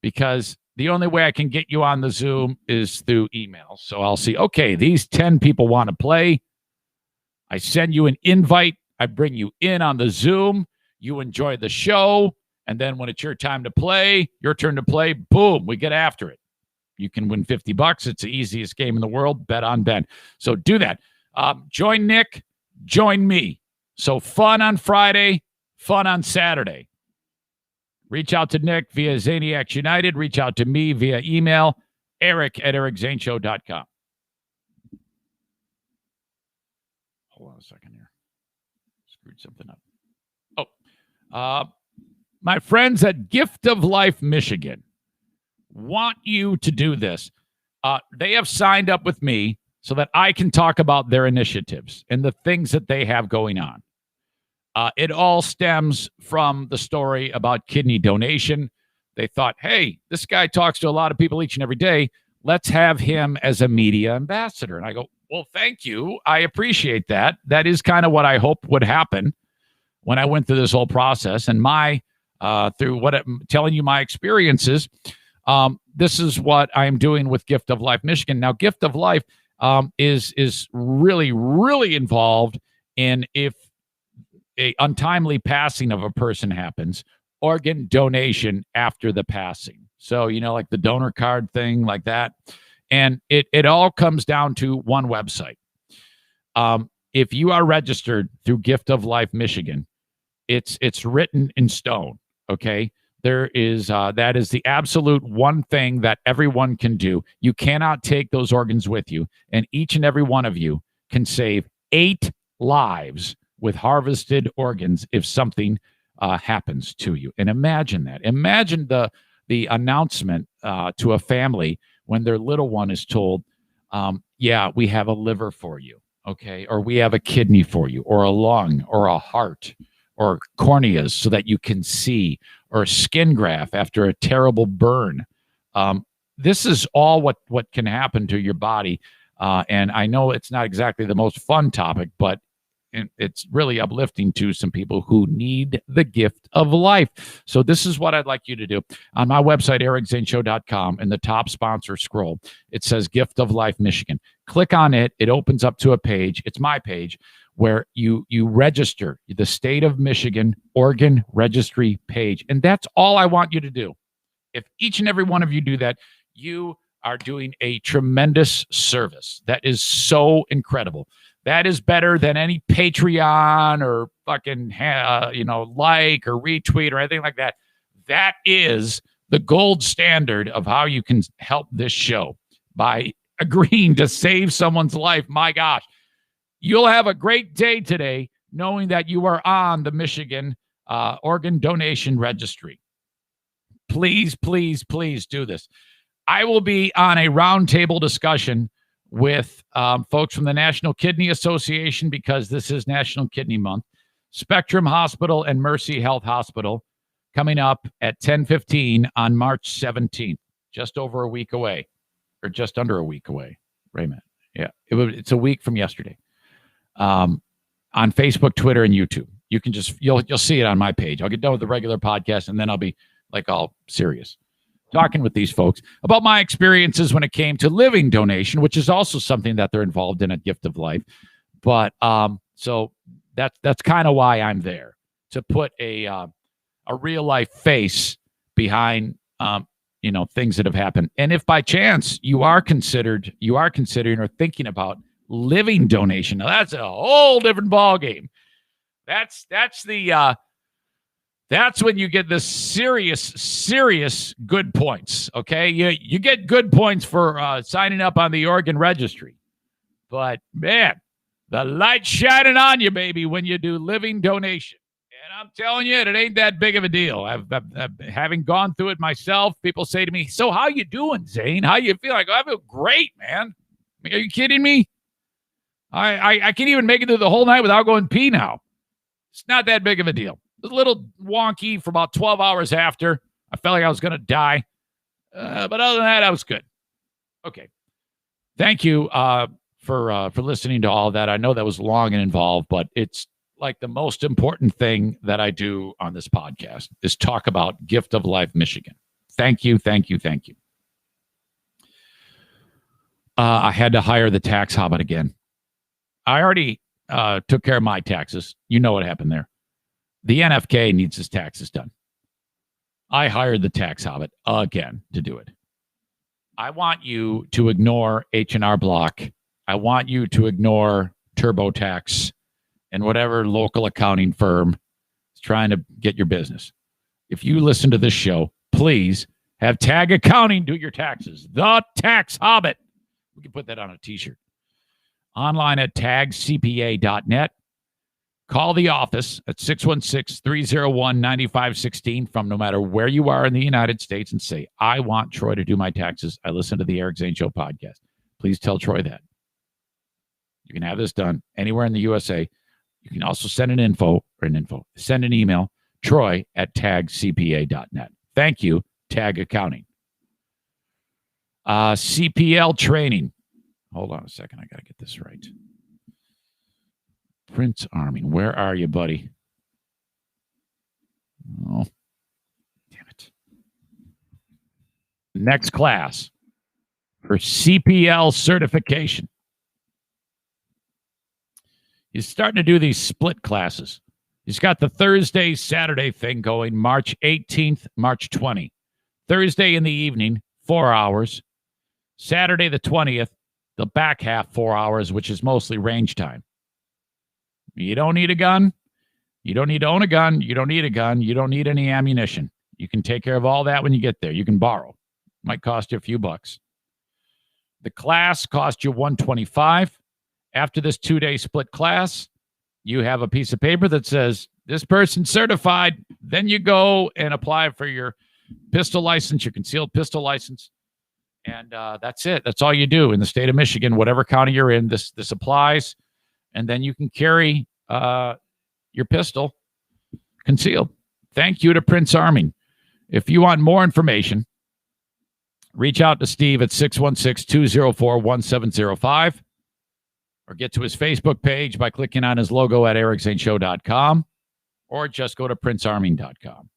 because the only way I can get you on the Zoom is through email. So I'll see, okay, these 10 people want to play. I send you an invite. I bring you in on the Zoom. You enjoy the show. And then when it's your time to play, your turn to play, boom, we get after it. You can win $50. It's the easiest game in the world. Bet on Ben. So do that. Join Nick. Join me. So fun on Friday. Fun on Saturday. Reach out to Nick via Zaniacs United. Reach out to me via email. Eric@ericzaneshow.com. Hold on a second here. Screwed something up. My friends at Gift of Life, Michigan want you to do this. They have signed up with me so that I can talk about their initiatives and the things that they have going on. It all stems from the story about kidney donation. They thought, hey, this guy talks to a lot of people each and every day. Let's have him as a media ambassador. And I go, well, thank you. I appreciate that. That is kind of what I hope would happen. when I went through this whole process and through what I'm telling you my experiences. This is what I'm doing with Gift of Life Michigan. Now, Gift of Life is really, really involved in if a untimely passing of a person happens, organ donation after the passing. So, like the donor card thing like that. And it all comes down to one website. If you are registered through Gift of Life Michigan, it's written in stone. Okay. There is that is the absolute one thing that everyone can do. You cannot take those organs with you, and each and every one of you can save 8 lives with harvested organs if something happens to you. And imagine that. Imagine the announcement to a family when their little one is told, yeah, we have a liver for you, okay, or we have a kidney for you, or a lung, or a heart, or corneas so that you can see, or a skin graft after a terrible burn. This is all what can happen to your body. And I know it's not exactly the most fun topic, but it's really uplifting to some people who need the gift of life. So this is what I'd like you to do. On my website, ericzaneshow.com, in the top sponsor scroll, it says Gift of Life Michigan. Click on it. It opens up to a page. It's my page where you register the state of Michigan organ registry page. And that's all I want you to do. If each and every one of you do that, you are doing a tremendous service. That is so incredible. That is better than any Patreon or fucking, like or retweet or anything like that. That is the gold standard of how you can help this show by agreeing to save someone's life. My gosh. You'll have a great day today knowing that you are on the Michigan Organ Donation Registry. Please, please, please do this. I will be on a roundtable discussion with folks from the National Kidney Association, because this is National Kidney Month, Spectrum Hospital and Mercy Health Hospital, coming up at 10:15 on March 17th, just over a week away, or just under a week away. Wait a minute. Yeah, it's a week from yesterday. On Facebook, Twitter, and YouTube. You can you'll see it on my page. I'll get done with the regular podcast, and then I'll be like all serious, talking with these folks about my experiences when it came to living donation, which is also something that they're involved in at Gift of Life. But so that's kind of why I'm there, to put a real life face behind things that have happened. And if by chance you are considering or thinking about living donation, now that's a whole different ballgame. That's when you get the serious good points. Okay, you get good points for signing up on the organ registry, but man, the light's shining on you, baby, when you do living donation. And I'm telling you, it ain't that big of a deal. I've having gone through it myself. People say to me, "So how you doing, Zane? How you feel?" I go, "I feel great, man. Are you kidding me? I can't even make it through the whole night without going pee now. It's not that big of a deal. It was a little wonky for about 12 hours after. I felt like I was going to die. But other than that, I was good. Okay. Thank you for listening to all of that. I know that was long and involved, but it's like the most important thing that I do on this podcast is talk about Gift of Life Michigan. Thank you, thank you, thank you. I had to hire the tax hobbit again. I already took care of my taxes. You know what happened there. The NFK needs his taxes done. I hired the tax hobbit again to do it. I want you to ignore H&R Block. I want you to ignore TurboTax and whatever local accounting firm is trying to get your business. If you listen to this show, please have Tag Accounting do your taxes. The Tax Hobbit. We can put that on a t-shirt. Online at tagcpa.net. Call the office at 616-301-9516 from no matter where you are in the United States and say, I want Troy to do my taxes. I listen to the Eric Zane Show podcast. Please tell Troy that. You can have this done anywhere in the USA. You can also send send an email, Troy at tagcpa.net. Thank you, Tag Accounting. CPL training. Hold on a second. I got to get this right. Prince Arming, where are you, buddy? Oh, damn it. Next class for CPL certification. He's starting to do these split classes. He's got the Thursday, Saturday thing going, March 18th, March 20th. Thursday in the evening, 4 hours. Saturday the 20th, the back half, 4 hours, which is mostly range time. You don't need a gun. You don't need to own a gun. You don't need a gun. You don't need any ammunition. You can take care of all that when you get there. You can borrow. Might cost you a few bucks. The class costs you $125. After this 2-day split class, you have a piece of paper that says, this person's certified. Then you go and apply for your pistol license, your concealed pistol license. And that's it. That's all you do in the state of Michigan, whatever county you're in. This applies. And then you can carry your pistol concealed. Thank you to Prince Arming. If you want more information, reach out to Steve at 616-204-1705 or get to his Facebook page by clicking on his logo at ericzaneshow.com or just go to princearming.com.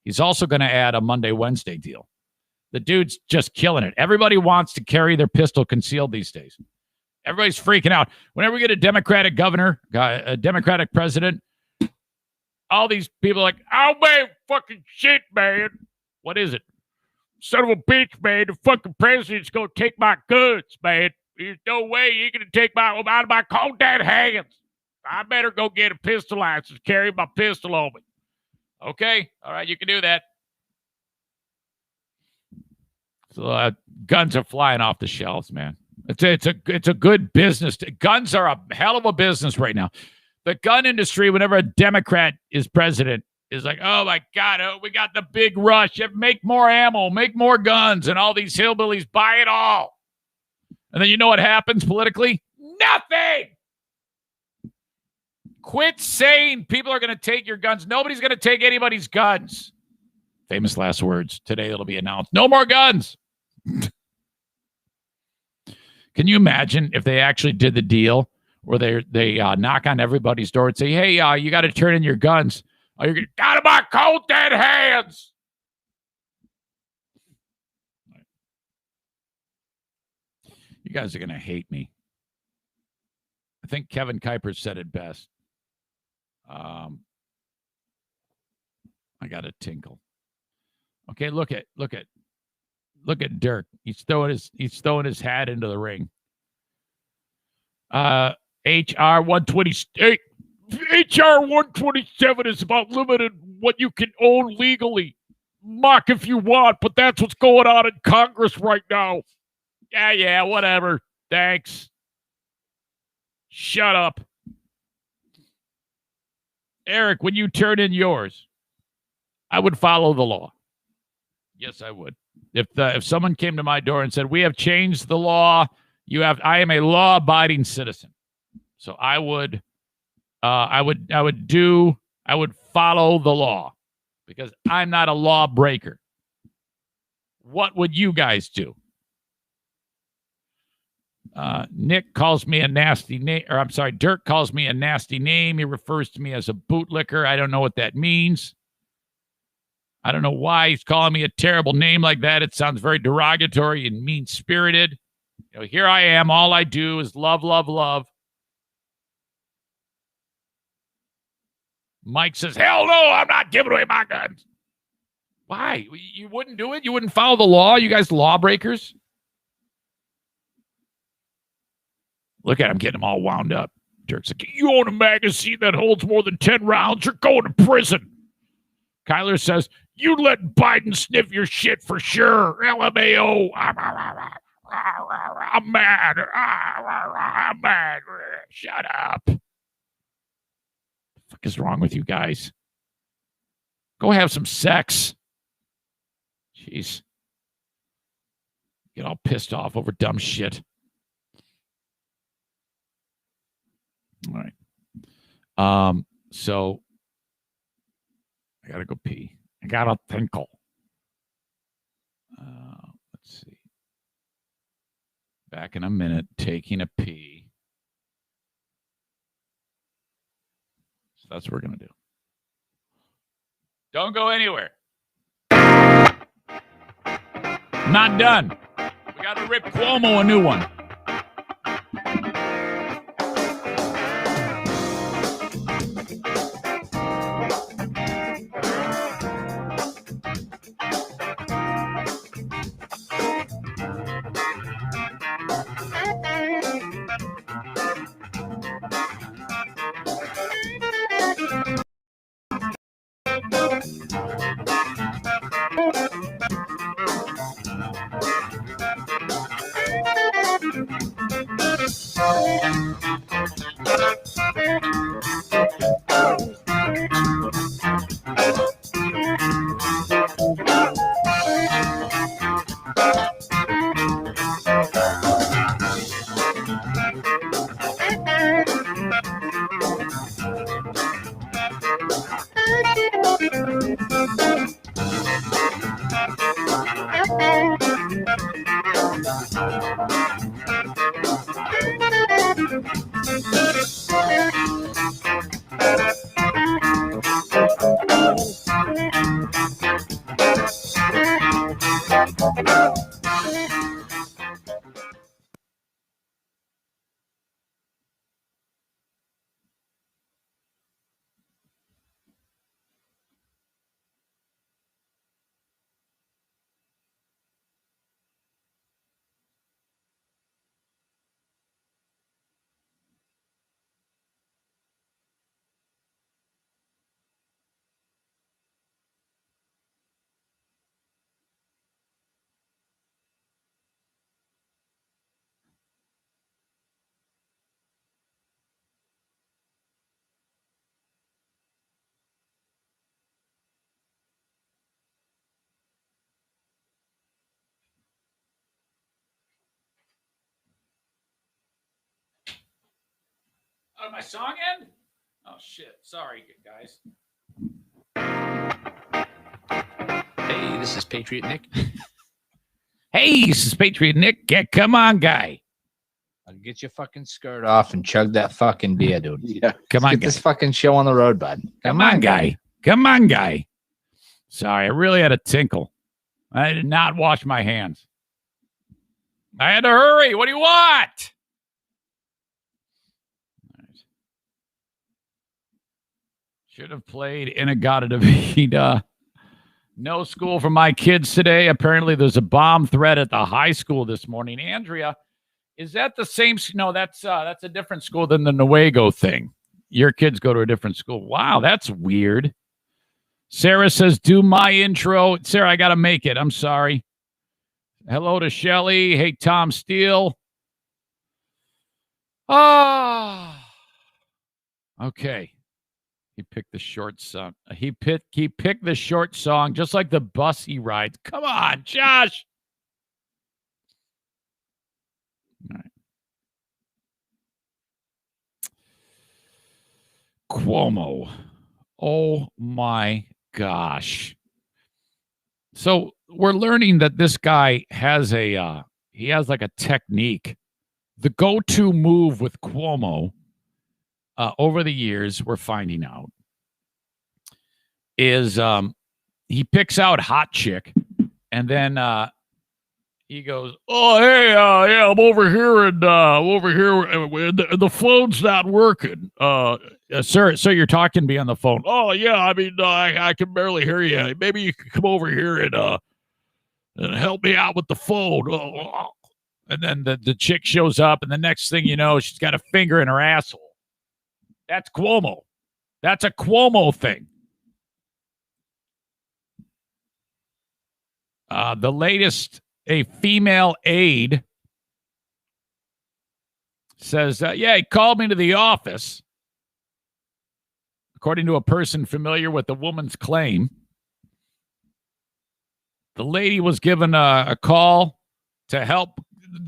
He's also going to add a Monday, Wednesday deal. The dude's just killing it. Everybody wants to carry their pistol concealed these days. Everybody's freaking out. Whenever we get a Democratic governor, a Democratic president, all these people are like, oh, man, fucking shit, man. What is it? Son of a bitch, man. The fucking president's going to take my guns, man. There's no way you're going to take my out of my cold dead hands. I better go get a pistol license, carry my pistol on me. Okay? All right, you can do that. So guns are flying off the shelves, man. It's a good business. Guns are a hell of a business right now. The gun industry, whenever a Democrat is president, is like, oh, my God, we got the big rush. Make more ammo, make more guns, and all these hillbillies buy it all. And then you know what happens politically? Nothing. Quit saying people are going to take your guns. Nobody's going to take anybody's guns. Famous last words. Today it'll be announced. No more guns. Can you imagine if they actually did the deal where they knock on everybody's door and say, hey, you got to turn in your guns. Oh, you're out of my cold dead hands. You guys are going to hate me. I think Kevin Kuiper said it best. I got a tinkle. Okay, look at Dirk. He's throwing his hat into the ring. HR 128. HR 127 is about limiting what you can own legally. Mock if you want, but that's what's going on in Congress right now. Yeah, whatever. Thanks. Shut up. Eric, when you turn in yours, I would follow the law. Yes, I would. If someone came to my door and said, we have changed the law, I am a law-abiding citizen. So I would follow the law because I'm not a lawbreaker. What would you guys do? Nick calls me a nasty name, or I'm sorry, Dirk calls me a nasty name. He refers to me as a bootlicker. I don't know what that means. I don't know why he's calling me a terrible name like that. It sounds very derogatory and mean-spirited. Here I am. All I do is love, love, love. Mike says, hell no, I'm not giving away my guns. Why? You wouldn't do it? You wouldn't follow the law? You guys lawbreakers? Look at him getting them all wound up. Dirk's like, you own a magazine that holds more than 10 rounds, you're going to prison. Kyler says, you let Biden sniff your shit for sure. LMAO. I'm mad. I'm mad. Shut up. What the fuck is wrong with you guys? Go have some sex. Jeez. Get all pissed off over dumb shit. All right. So I gotta go pee. I got a tinkle. Let's see. Back in a minute, taking a pee. So that's what we're gonna do. Don't go anywhere. Not done. We got to rip Cuomo a new one. Oh, my song end? Oh, shit. Sorry, guys. Hey, this is Patriot Nick. Hey, this is Patriot Nick. Come on, guy. I'll get your fucking skirt off and chug that fucking beer, dude. Yeah. Come on, get guy. this fucking show on the road, bud. Come on, guy. Come on, guy. Sorry, I really had a tinkle. I did not wash my hands. I had to hurry. What do you want? Should have played In-A-Gadda-Da-Vida. No school for my kids today. Apparently, there's a bomb threat at the high school this morning. Andrea, is that the same? No, that's a different school than the Nuevo thing. Your kids go to a different school. Wow, that's weird. Sarah says, do my intro. Sarah, I got to make it. I'm sorry. Hello to Shelly. Hey, Tom Steele. Ah. Okay. He picked the short song. He picked the short song, just like the bus he rides. Come on, Josh. All right. Cuomo. Oh my gosh. So we're learning that this guy has he has like a technique. The go-to move with Cuomo over the years, we're finding out, is he picks out hot chick, and then he goes, "Oh, hey, yeah, I'm over here, and the phone's not working. Sir, you're talking to me on the phone. Oh, yeah, I mean, I can barely hear you. Maybe you could come over here and help me out with the phone." And then the chick shows up, and the next thing you know, she's got a finger in her asshole. That's Cuomo. That's a Cuomo thing. The latest, a female aide says, yeah, he called me to the office. According to a person familiar with the woman's claim, the lady was given a call to help,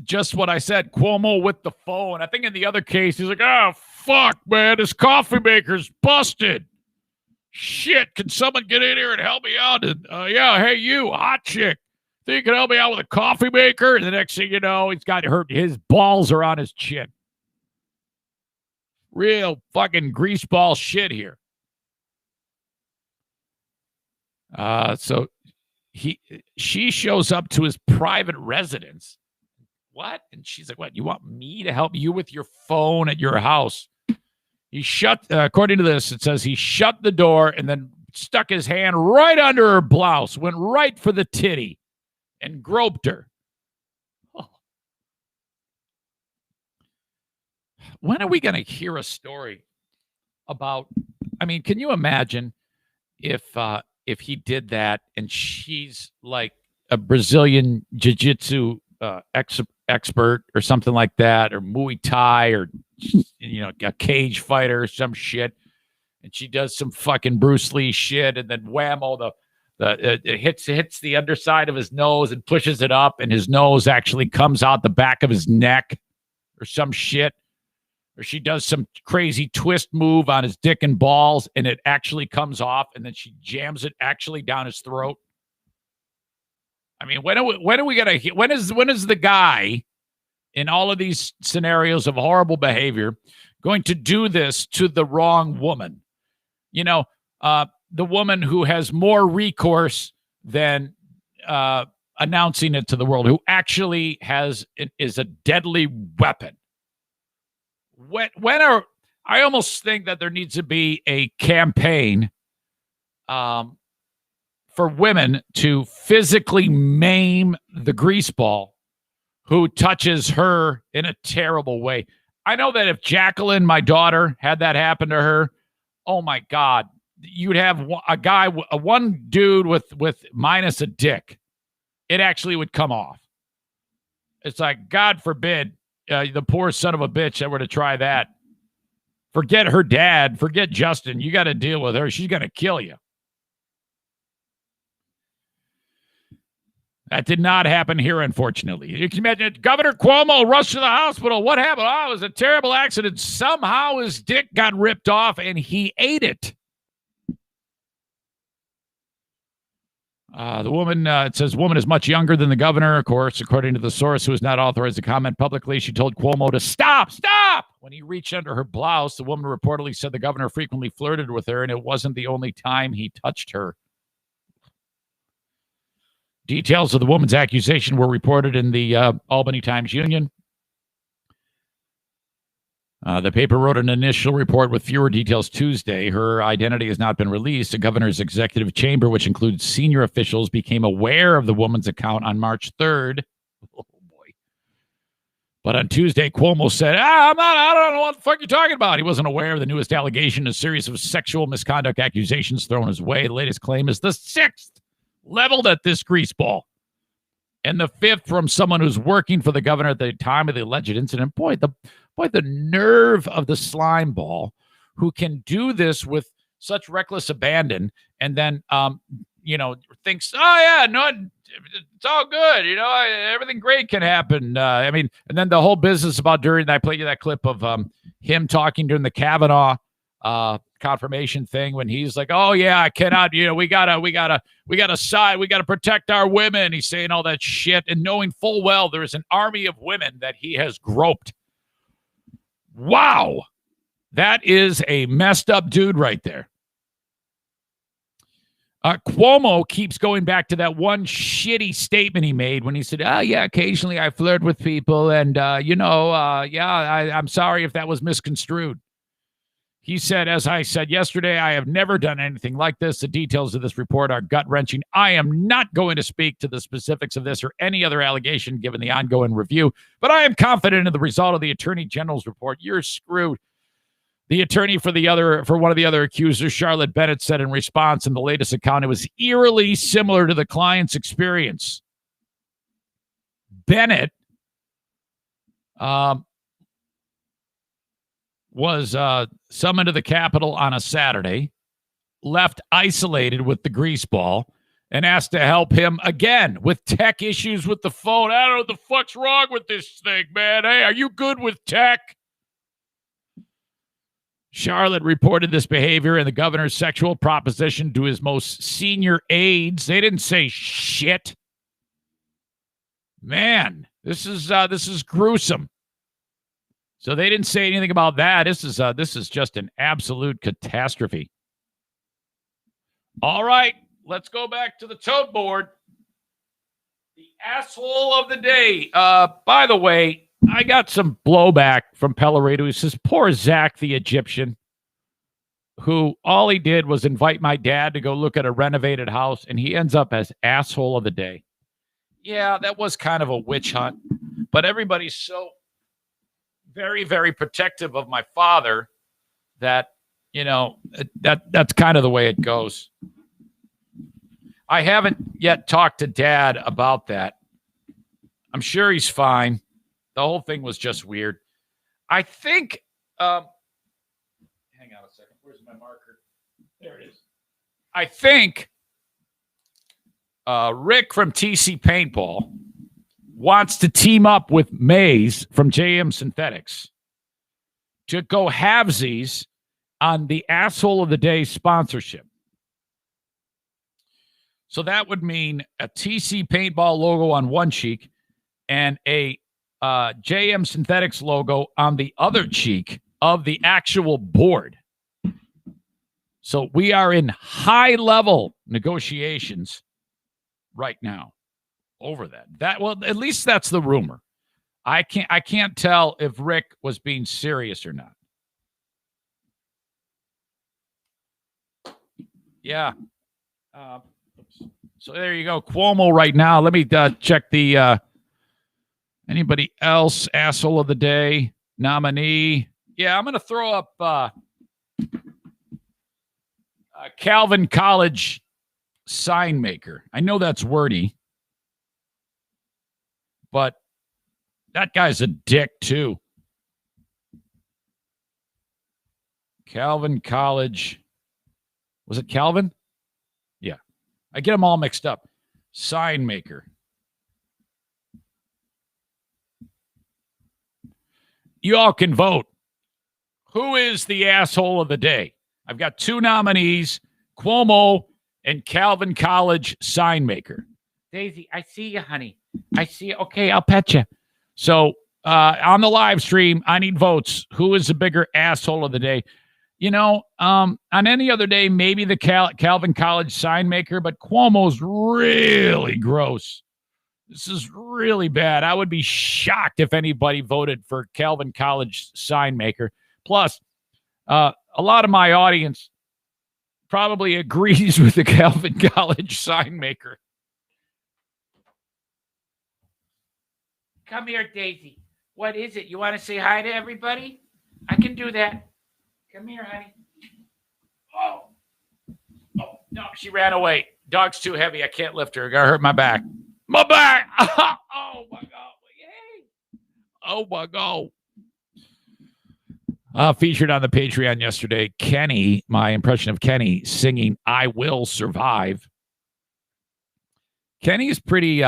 just what I said, Cuomo with the phone. I think in the other case, he's like, oh, fuck, man, this coffee maker's busted. Shit, can someone get in here and help me out? And yeah, hey, you, hot chick, think you can help me out with a coffee maker? And the next thing you know, he's got hurt. His balls are on his chin. Real fucking greaseball shit here. So she shows up to his private residence. What? And she's like, what? You want me to help you with your phone at your house? He according to this, it says he shut the door and then stuck his hand right under her blouse, went right for the titty, and groped her. Oh. When are we going to hear a story about, I mean, can you imagine if he did that and she's like a Brazilian jiu-jitsu expert or something like that, or Muay Thai, or a cage fighter or some shit, and she does some fucking Bruce Lee shit, and then whammo, it hits the underside of his nose and pushes it up, and his nose actually comes out the back of his neck or some shit, or she does some crazy twist move on his dick and balls, and it actually comes off, and then she jams it actually down his throat. I mean, when are we gonna? When is the guy in all of these scenarios of horrible behavior going to do this to the wrong woman? The woman who has more recourse than announcing it to the world, who actually is a deadly weapon. I almost think that there needs to be a campaign for women to physically maim the greaseball who touches her in a terrible way. I know that if Jacqueline, my daughter, had that happen to her, oh my God, you'd have one dude with minus a dick. It actually would come off. It's like, God forbid, the poor son of a bitch that were to try that. Forget her dad. Forget Justin. You got to deal with her. She's going to kill you. That did not happen here, unfortunately. You can imagine Governor Cuomo rushed to the hospital. What happened? Oh, it was a terrible accident. Somehow his dick got ripped off and he ate it. The woman, it says, woman is much younger than the governor, of course, according to the source who is not authorized to comment publicly. She told Cuomo to stop. When he reached under her blouse, the woman reportedly said the governor frequently flirted with her, and it wasn't the only time he touched her. Details of the woman's accusation were reported in the Albany Times-Union. The paper wrote an initial report with fewer details Tuesday. Her identity has not been released. The governor's executive chamber, which includes senior officials, became aware of the woman's account on March 3rd. Oh, boy. But on Tuesday, Cuomo said, I don't know what the fuck you're talking about. He wasn't aware of the newest allegation, a series of sexual misconduct accusations thrown his way. The latest claim is the 6th leveled at this greaseball, and the 5th from someone who's working for the governor at the time of the alleged incident. Boy, the nerve of the slime ball who can do this with such reckless abandon, and then thinks, oh yeah, no, it's all good, everything great can happen. And then the whole business about I played you that clip of him talking during the Kavanaugh confirmation thing when he's like, oh yeah, I cannot, we gotta side, we gotta protect our women. He's saying all that shit and knowing full well there is an army of women that he has groped. Wow, that is a messed up dude right there. Cuomo keeps going back to that one shitty statement he made when he said, oh yeah, occasionally I flirt with people, and I'm sorry if that was misconstrued. He said, as I said yesterday, I have never done anything like this. The details of this report are gut-wrenching. I am not going to speak to the specifics of this or any other allegation given the ongoing review, but I am confident in the result of the Attorney General's report. You're screwed. The attorney for one of the other accusers, Charlotte Bennett, said in response in the latest account, it was eerily similar to the client's experience. Bennett was summoned to the Capitol on a Saturday, left isolated with the greaseball, and asked to help him again with tech issues with the phone. I don't know what the fuck's wrong with this thing, man. Hey, are you good with tech? Charlotte reported this behavior and the governor's sexual proposition to his most senior aides. They didn't say shit. Man, this is gruesome. So they didn't say anything about that. This is just an absolute catastrophe. All right, let's go back to the tote board. The asshole of the day. By the way, I got some blowback from Pellerito. He says, poor Zach the Egyptian, who all he did was invite my dad to go look at a renovated house, and he ends up as asshole of the day. Yeah, that was kind of a witch hunt, but everybody's so very, very protective of my father that, that's kind of the way it goes. I haven't yet talked to Dad about that. I'm sure he's fine. The whole thing was just weird. I think, hang on a second. Where's my marker? There it is. I think Rick from TC Paintball wants to team up with Maze from JM Synthetics to go halvesies on the Asshole of the Day sponsorship. So that would mean a TC Paintball logo on one cheek and a JM Synthetics logo on the other cheek of the actual board. So we are in high-level negotiations right now over that. Well, at least that's the rumor. I can't tell if Rick was being serious or not. Yeah. So there you go. Cuomo right now. Let me check the anybody else asshole of the day nominee. Yeah, I'm going to throw up Calvin College sign maker. I know that's wordy, but that guy's a dick too. Calvin College. Was it Calvin? Yeah. I get them all mixed up. Sign maker. You all can vote. Who is the asshole of the day? I've got two nominees, Cuomo and Calvin College sign maker. Daisy, I see you, honey. I see you. Okay, I'll pet you. So on the live stream, I need votes. Who is the bigger asshole of the day? On any other day, maybe the Calvin College sign maker, but Cuomo's really gross. This is really bad. I would be shocked if anybody voted for Calvin College sign maker. Plus, a lot of my audience probably agrees with the Calvin College sign maker. Come here, Daisy. What is it? You want to say hi to everybody? I can do that. Come here, honey. Oh, no, she ran away. Dog's too heavy. I can't lift her. I got hurt my back. My back. Oh, my God. Yay. Oh, my God. Featured on the Patreon yesterday, Kenny, my impression of Kenny singing I Will Survive. Kenny is pretty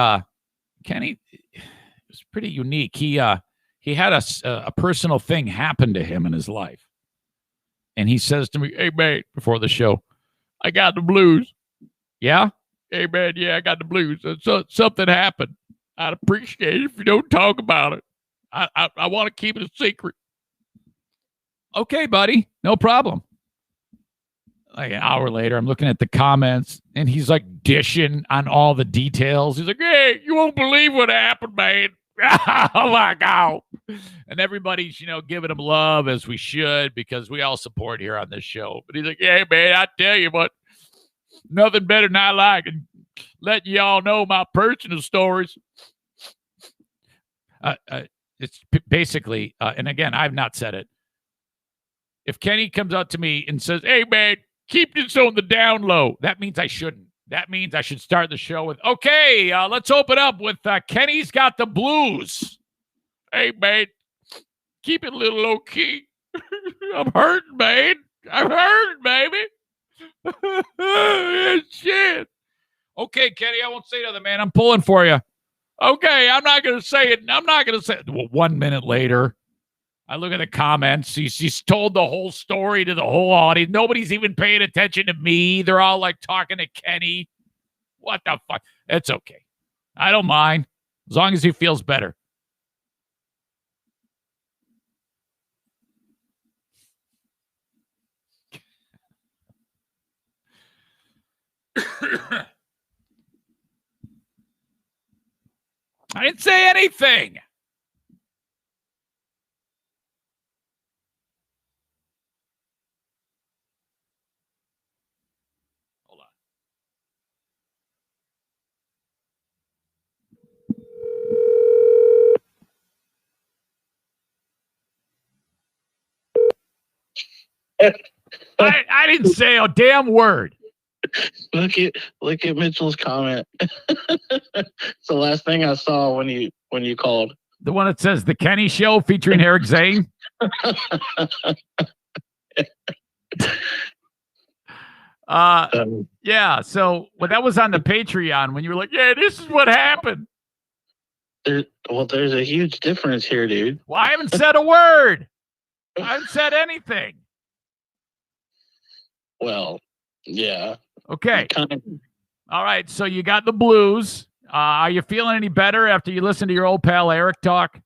unique. He had a personal thing happen to him in his life. And he says to me, hey, man, before the show, I got the blues. Yeah? Hey, man, yeah, I got the blues. So, something happened. I'd appreciate it if you don't talk about it. I want to keep it a secret. Okay, buddy, no problem. Like an hour later, I'm looking at the comments, and he's like dishing on all the details. He's like, hey, you won't believe what happened, man. Oh, my God. And everybody's, giving him love as we should because we all support here on this show. But he's like, hey, man, I tell you what, nothing better than I like and letting y'all know my personal stories. It's basically, and again, I've not said it. If Kenny comes up to me and says, hey, man, keep this on the down low, that means I shouldn't. That means I should start the show with, okay, let's open up with Kenny's Got the Blues. Hey, man, keep it a little low key. I'm hurting, man. I'm hurting, baby. Shit. Okay, Kenny, I won't say nothing, man. I'm pulling for you. Okay, I'm not going to say it. Well, 1 minute later, I look at the comments. She's told the whole story to the whole audience. Nobody's even paying attention to me. They're all like talking to Kenny. What the fuck? It's okay. I don't mind as long as he feels better. I didn't say anything. Hold on. I didn't say a damn word. Look at Mitchell's comment. It's the last thing I saw when you called. The one that says The Kenny Show featuring Eric Zane. Yeah, so that was on the Patreon when you were like, yeah, this is what happened. There's a huge difference here, dude. Well, I haven't said a word. I haven't said anything. Well, yeah. Okay. All right, so you got the blues. Are you feeling any better after you listen to your old pal Eric talk?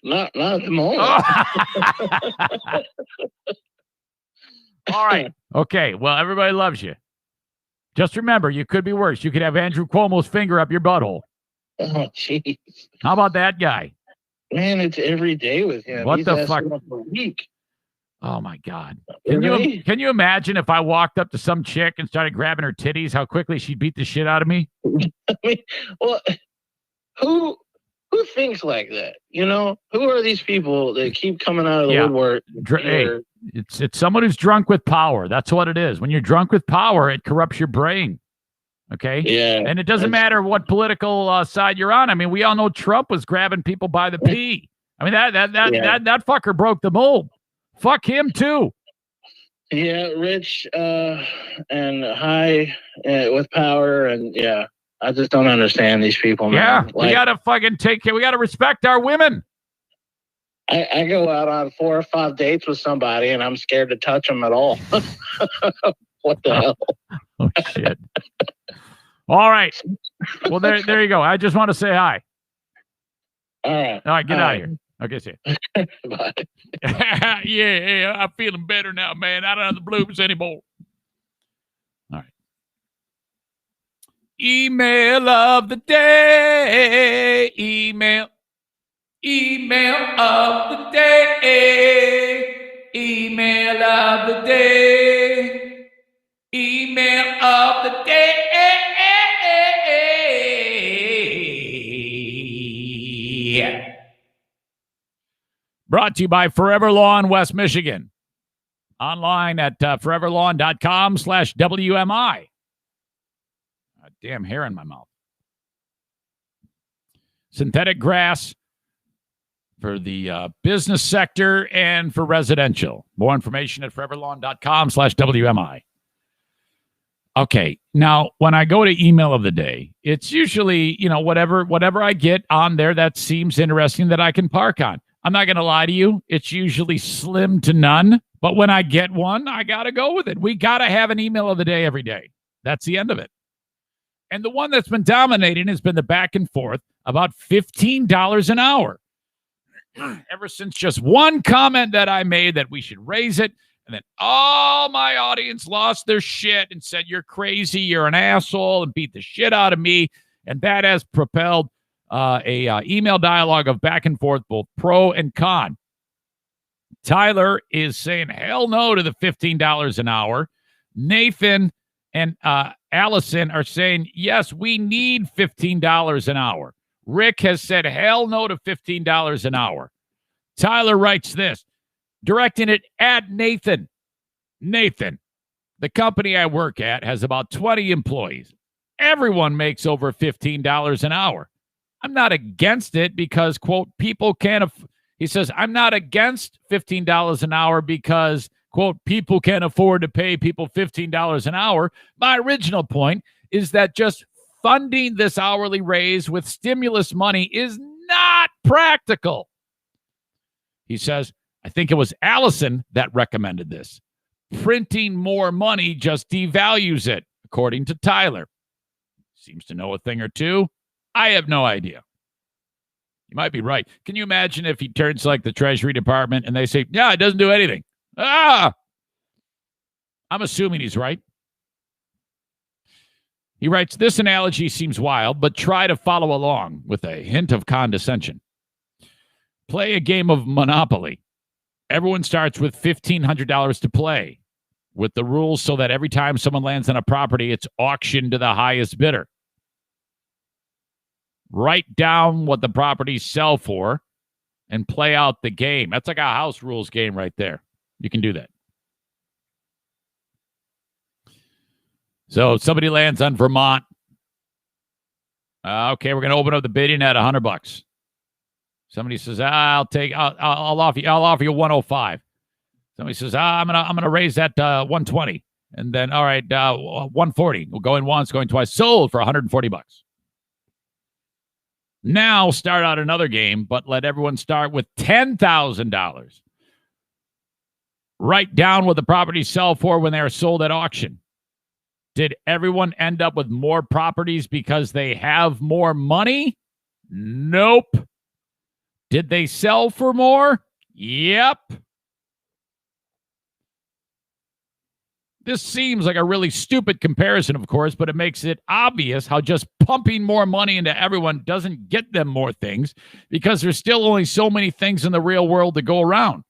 Not at the moment. Oh. All right. Okay. Well, everybody loves you. Just remember, you could be worse. You could have Andrew Cuomo's finger up your butthole. Oh, jeez. How about that guy? Man, it's every day with him. What He's the fuck? For a week. Oh my God! Can you imagine if I walked up to some chick and started grabbing her titties? How quickly she'd beat the shit out of me? I mean, well, who thinks like that? You know, who are these people that keep coming out of the woodwork? Hey, it's someone who's drunk with power. That's what it is. When you're drunk with power, it corrupts your brain. Okay. Yeah. And it doesn't matter what political side you're on. I mean, we all know Trump was grabbing people by the pee. I mean, that fucker broke the mold. Fuck him too. Yeah, rich and high with power, and yeah, I just don't understand these people. Man. Yeah, we gotta fucking take care. We gotta respect our women. I go out on 4 or 5 dates with somebody, and I'm scared to touch them at all. What the hell? Oh shit! All right. Well, there you go. I just want to say hi. All right. All right. Get out of here. Okay, see you. Bye. Yeah, I'm feeling better now, man. I don't have the blues anymore. All right. Email of the day. Email of the day. Email of the day. Email of the day. Brought to you by Forever Lawn, West Michigan. Online at foreverlawn.com/WMI. Damn hair in my mouth. Synthetic grass for the business sector and for residential. More information at foreverlawn.com/WMI. Okay, now when I go to email of the day, it's usually, whatever I get on there that seems interesting that I can park on. I'm not going to lie to you. It's usually slim to none. But when I get one, I got to go with it. We got to have an email of the day every day. That's the end of it. And the one that's been dominating has been the back and forth about $15 an hour. Ever since just one comment that I made that we should raise it. And then all my audience lost their shit and said, you're crazy, you're an asshole, and beat the shit out of me. And that has propelled a email dialogue of back and forth, both pro and con. Tyler is saying hell no to the $15 an hour. Nathan and Allison are saying, yes, we need $15 an hour. Rick has said hell no to $15 an hour. Tyler writes this, directing it at Nathan. Nathan, the company I work at has about 20 employees. Everyone makes over $15 an hour. I'm not against it because, quote, people can't. He says, I'm not against $15 an hour because, quote, people can't afford to pay people $15 an hour. My original point is that just funding this hourly raise with stimulus money is not practical. He says, I think it was Allison that recommended this. Printing more money just devalues it, according to Tyler. Seems to know a thing or two. I have no idea. You might be right. Can you imagine if he turns like the Treasury Department and they say, yeah, it doesn't do anything? I'm assuming he's right. He writes, this analogy seems wild, but try to follow along with a hint of condescension. Play a game of Monopoly. Everyone starts with $1,500 to play, with the rules so that every time someone lands on a property, it's auctioned to the highest bidder. Write down what the properties sell for and play out the game. That's like a house rules game right there. You can do that. So somebody lands on Vermont. Okay, we're going to open up the bidding at $100. Somebody says, I'll offer you 105. Somebody says, I'm gonna raise that 120, and then all right, 140. We'll go in once, going twice. Sold for $140. Now start out another game, but let everyone start with $10,000. Write down what the properties sell for when they are sold at auction. Did everyone end up with more properties because they have more money? Nope. Did they sell for more? Yep. This seems like a really stupid comparison, of course, but it makes it obvious how just pumping more money into everyone doesn't get them more things, because there's still only so many things in the real world to go around.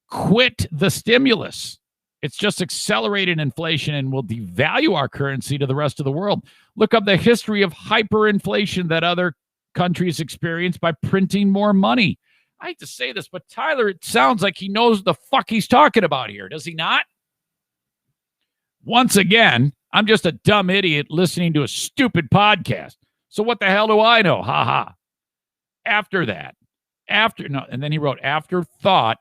Quit the stimulus. It's just accelerated inflation and will devalue our currency to the rest of the world. Look up the history of hyperinflation that other countries experience by printing more money. I hate to say this, but Tyler, it sounds like he knows the fuck he's talking about here. Does he not? Once again, I'm just a dumb idiot listening to a stupid podcast. So what the hell do I know? Ha ha. And then he wrote, after thought,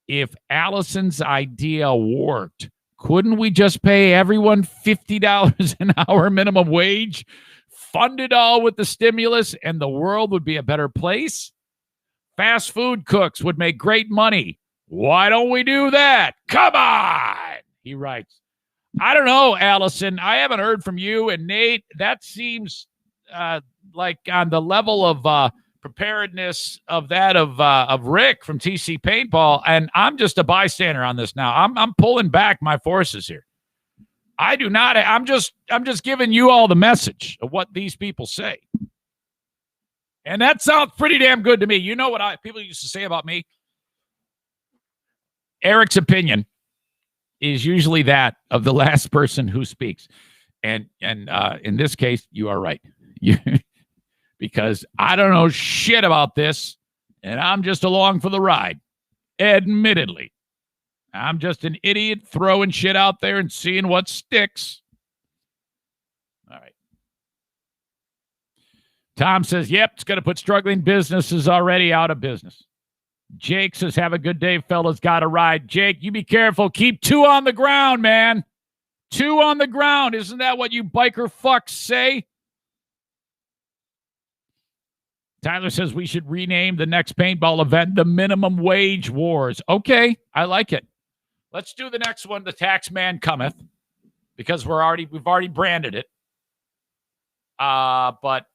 if Allison's idea worked, couldn't we just pay everyone $50 an hour minimum wage, fund it all with the stimulus, and the world would be a better place? Fast food cooks would make great money. Why don't we do that? Come on, he writes. I don't know, Allison. I haven't heard from you and Nate. That seems like on the level of preparedness of that of Rick from TC Paintball, and I'm just a bystander on this now. I'm pulling back my forces here. I do not. I'm just giving you all the message of what these people say, and that sounds pretty damn good to me. You know what people used to say about me? Eric's opinion is usually that of the last person who speaks, and in this case, you are right. Because I don't know shit about this, and I'm just along for the ride. Admittedly, I'm just an idiot throwing shit out there and seeing what sticks. All right. Tom says, yep, it's going to put struggling businesses already out of business. Jake says, have a good day, fellas. Got to ride. Jake, you be careful. Keep 2 on the ground, man. 2 on the ground. Isn't that what you biker fucks say? Tyler says we should rename the next paintball event the Minimum Wage Wars. Okay, I like it. Let's do the next one, the Tax Man Cometh, because we've already branded it. But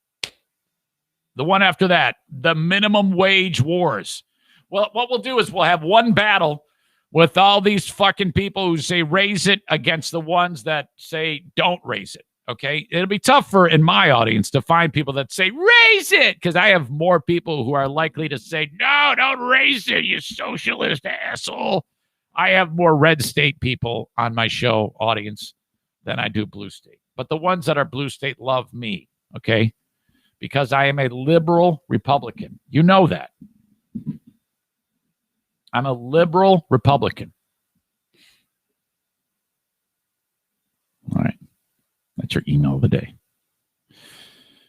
the one after that, the Minimum Wage Wars. Well, what we'll do is we'll have one battle with all these fucking people who say raise it against the ones that say don't raise it. Okay, it'll be tougher in my audience to find people that say raise it, because I have more people who are likely to say no, don't raise it, you socialist asshole. I have more red state people on my show audience than I do blue state. But the ones that are blue state love me, okay, because I am a liberal Republican. You know that. I'm a liberal Republican. All right. That's your email of the day.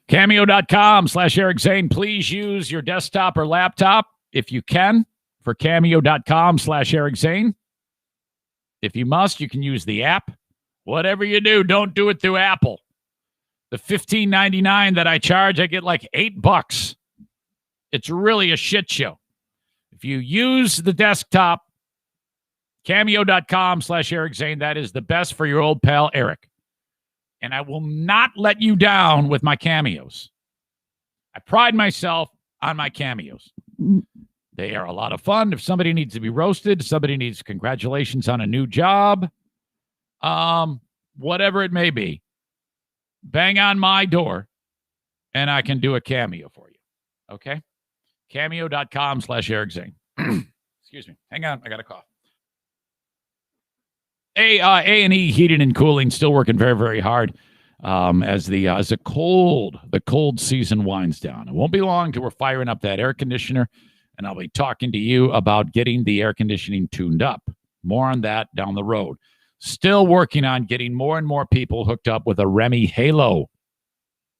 Cameo.com/Eric Zane. Please use your desktop or laptop if you can for Cameo.com/Eric Zane. If you must, you can use the app. Whatever you do, don't do it through Apple. The $15.99 that I charge, I get like $8. It's really a shit show. If you use the desktop, Cameo.com/Eric Zane, that is the best for your old pal Eric. And I will not let you down with my cameos. I pride myself on my cameos. They are a lot of fun. If somebody needs to be roasted, somebody needs congratulations on a new job, whatever it may be, bang on my door, and I can do a cameo for you. Okay? Cameo.com/Eric Zane. Excuse me. Hang on. I got a cough. A&E Heating and Cooling still working very, very hard as the cold season winds down. It won't be long till we're firing up that air conditioner, and I'll be talking to you about getting the air conditioning tuned up. More on that down the road. Still working on getting more and more people hooked up with a Remy Halo.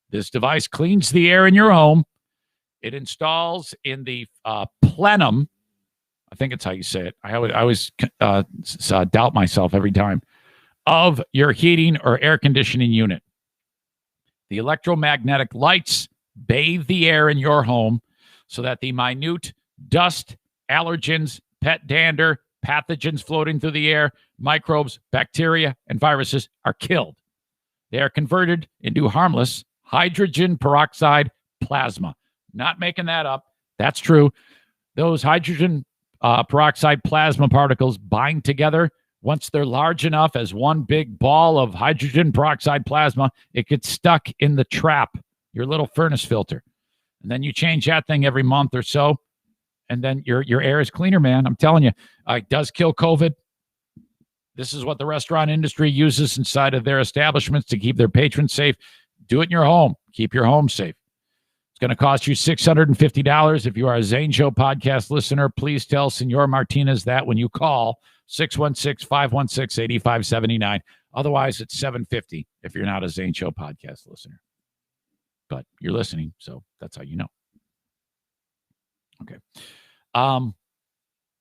This device cleans the air in your home. It installs in the plenum. I think it's how you say it. I always doubt myself every time. Of your heating or air conditioning unit. The electromagnetic lights bathe the air in your home so that the minute dust, allergens, pet dander, pathogens floating through the air, microbes, bacteria, and viruses are killed. They are converted into harmless hydrogen peroxide plasma. Not making that up. That's true. Those hydrogen peroxide plasma particles bind together. Once they're large enough as one big ball of hydrogen peroxide plasma, it gets stuck in the trap, your little furnace filter. And then you change that thing every month or so, and then your air is cleaner, man. I'm telling you, it does kill COVID. This is what the restaurant industry uses inside of their establishments to keep their patrons safe. Do it in your home. Keep your home safe. It's going to cost you $650. If you are a Zane Show podcast listener, please tell Senor Martinez that when you call 616-516-8579. Otherwise, it's $750 if you're not a Zane Show podcast listener. But you're listening, so that's how you know. Okay.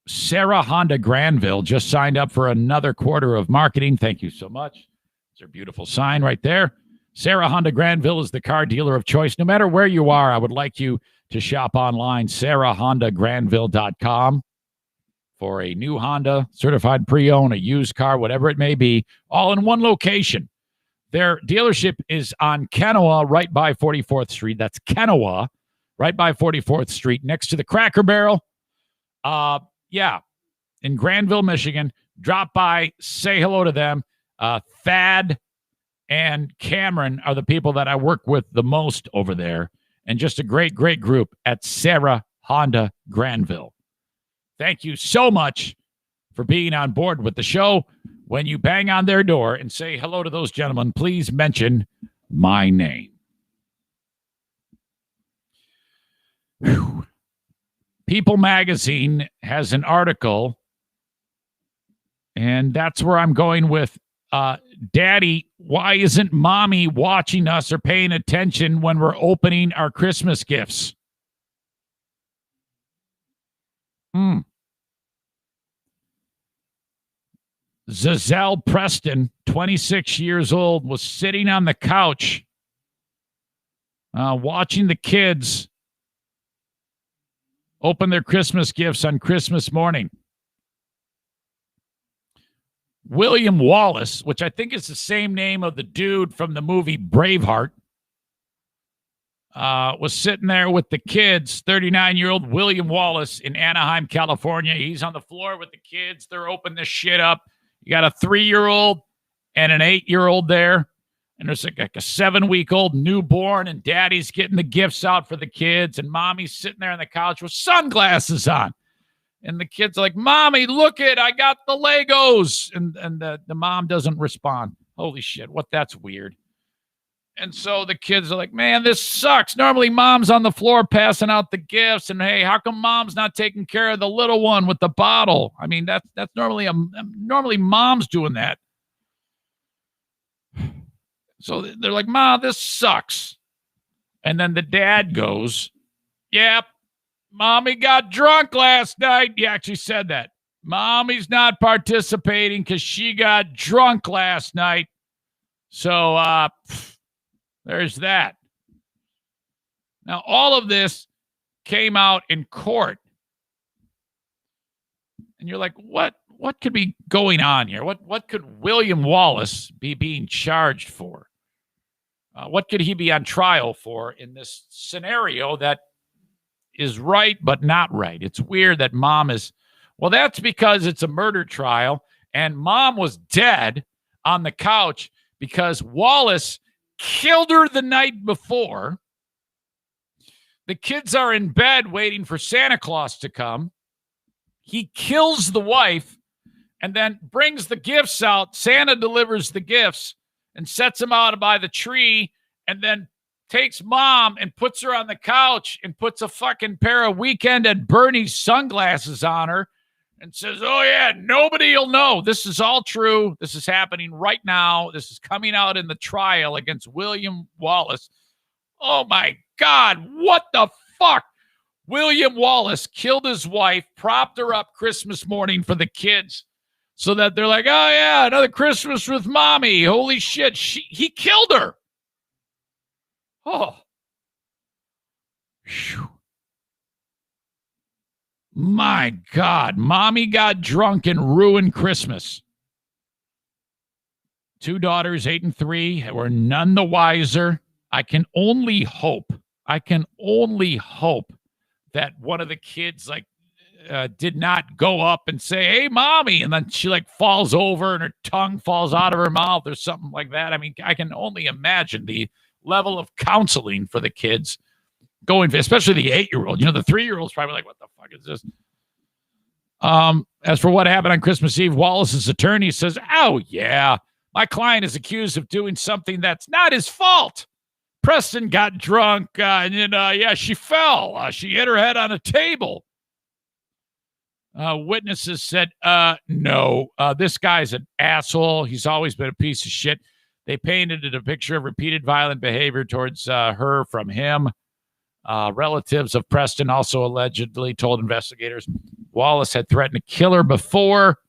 Sarah Honda Granville just signed up for another quarter of marketing. Thank you so much. It's her beautiful sign right there. Sarah Honda Granville is the car dealer of choice. No matter where you are, I would like you to shop online, sarahhondagranville.com, for a new Honda, certified pre-owned, a used car, whatever it may be, all in one location. Their dealership is on Kenowa, right by 44th Street. That's Kenowa, right by 44th Street, next to the Cracker Barrel. In Granville, Michigan. Drop by, say hello to them. Thad and Cameron are the people that I work with the most over there. And just a great, great group at Sarah Honda Granville. Thank you so much for being on board with the show. When you bang on their door and say hello to those gentlemen, please mention my name. Whew. People Magazine has an article, and that's where I'm going with Daddy, why isn't Mommy watching us or paying attention when we're opening our Christmas gifts? Zazelle Preston, 26 years old, was sitting on the couch watching the kids open their Christmas gifts on Christmas morning. William Wallace, which I think is the same name of the dude from the movie Braveheart, was sitting there with the kids. 39-year-old William Wallace in Anaheim, California. He's on the floor with the kids. They're opening this shit up. You got a 3-year-old and an 8-year-old there. And there's like a 7-week-old newborn, and Daddy's getting the gifts out for the kids, and Mommy's sitting there on the couch with sunglasses on. And the kids are like, Mommy, look it, I got the Legos. And the mom doesn't respond. Holy shit, that's weird. And so the kids are like, man, this sucks. Normally Mom's on the floor passing out the gifts. And hey, how come Mom's not taking care of the little one with the bottle? I mean, that's normally Mom's doing that. So they're like, Ma, this sucks. And then the dad goes, yep. Mommy got drunk last night. He actually said that. Mommy's not participating because she got drunk last night. So there's that. Now, all of this came out in court. And you're like, what could be going on here? What could William Wallace be being charged for? What could he be on trial for in this scenario that is right but not right? It's weird that Mom is, well, that's because it's a murder trial, and Mom was dead on the couch because Wallace killed her the night before. The kids are in bed waiting for Santa Claus to come. He kills the wife and then brings the gifts out. Santa delivers the gifts and sets them out by the tree and then takes mom and puts her on the couch and puts a fucking pair of Weekend at Bernie's sunglasses on her and says, oh, yeah, nobody will know. This is all true. This is happening right now. This is coming out in the trial against William Wallace. Oh, my God. What the fuck? William Wallace killed his wife, propped her up Christmas morning for the kids so that they're like, oh, yeah, another Christmas with mommy. Holy shit. He killed her. Oh. Whew. My God. Mommy got drunk and ruined Christmas. 2 daughters, 8 and 3, were none the wiser. I can only hope that one of the kids did not go up and say, hey, mommy, and then she falls over and her tongue falls out of her mouth or something like that. I mean, I can only imagine the level of counseling for the kids going, especially the 8-year-old. The 3-year-old's probably like, what the fuck is this? As for what happened on Christmas Eve, Wallace's attorney says, oh, yeah, my client is accused of doing something that's not his fault. Preston got drunk, and she fell. She hit her head on a table. Witnesses said, no, this guy's an asshole. He's always been a piece of shit. They painted a picture of repeated violent behavior towards her from him. Relatives of Preston also allegedly told investigators Wallace had threatened to kill her before.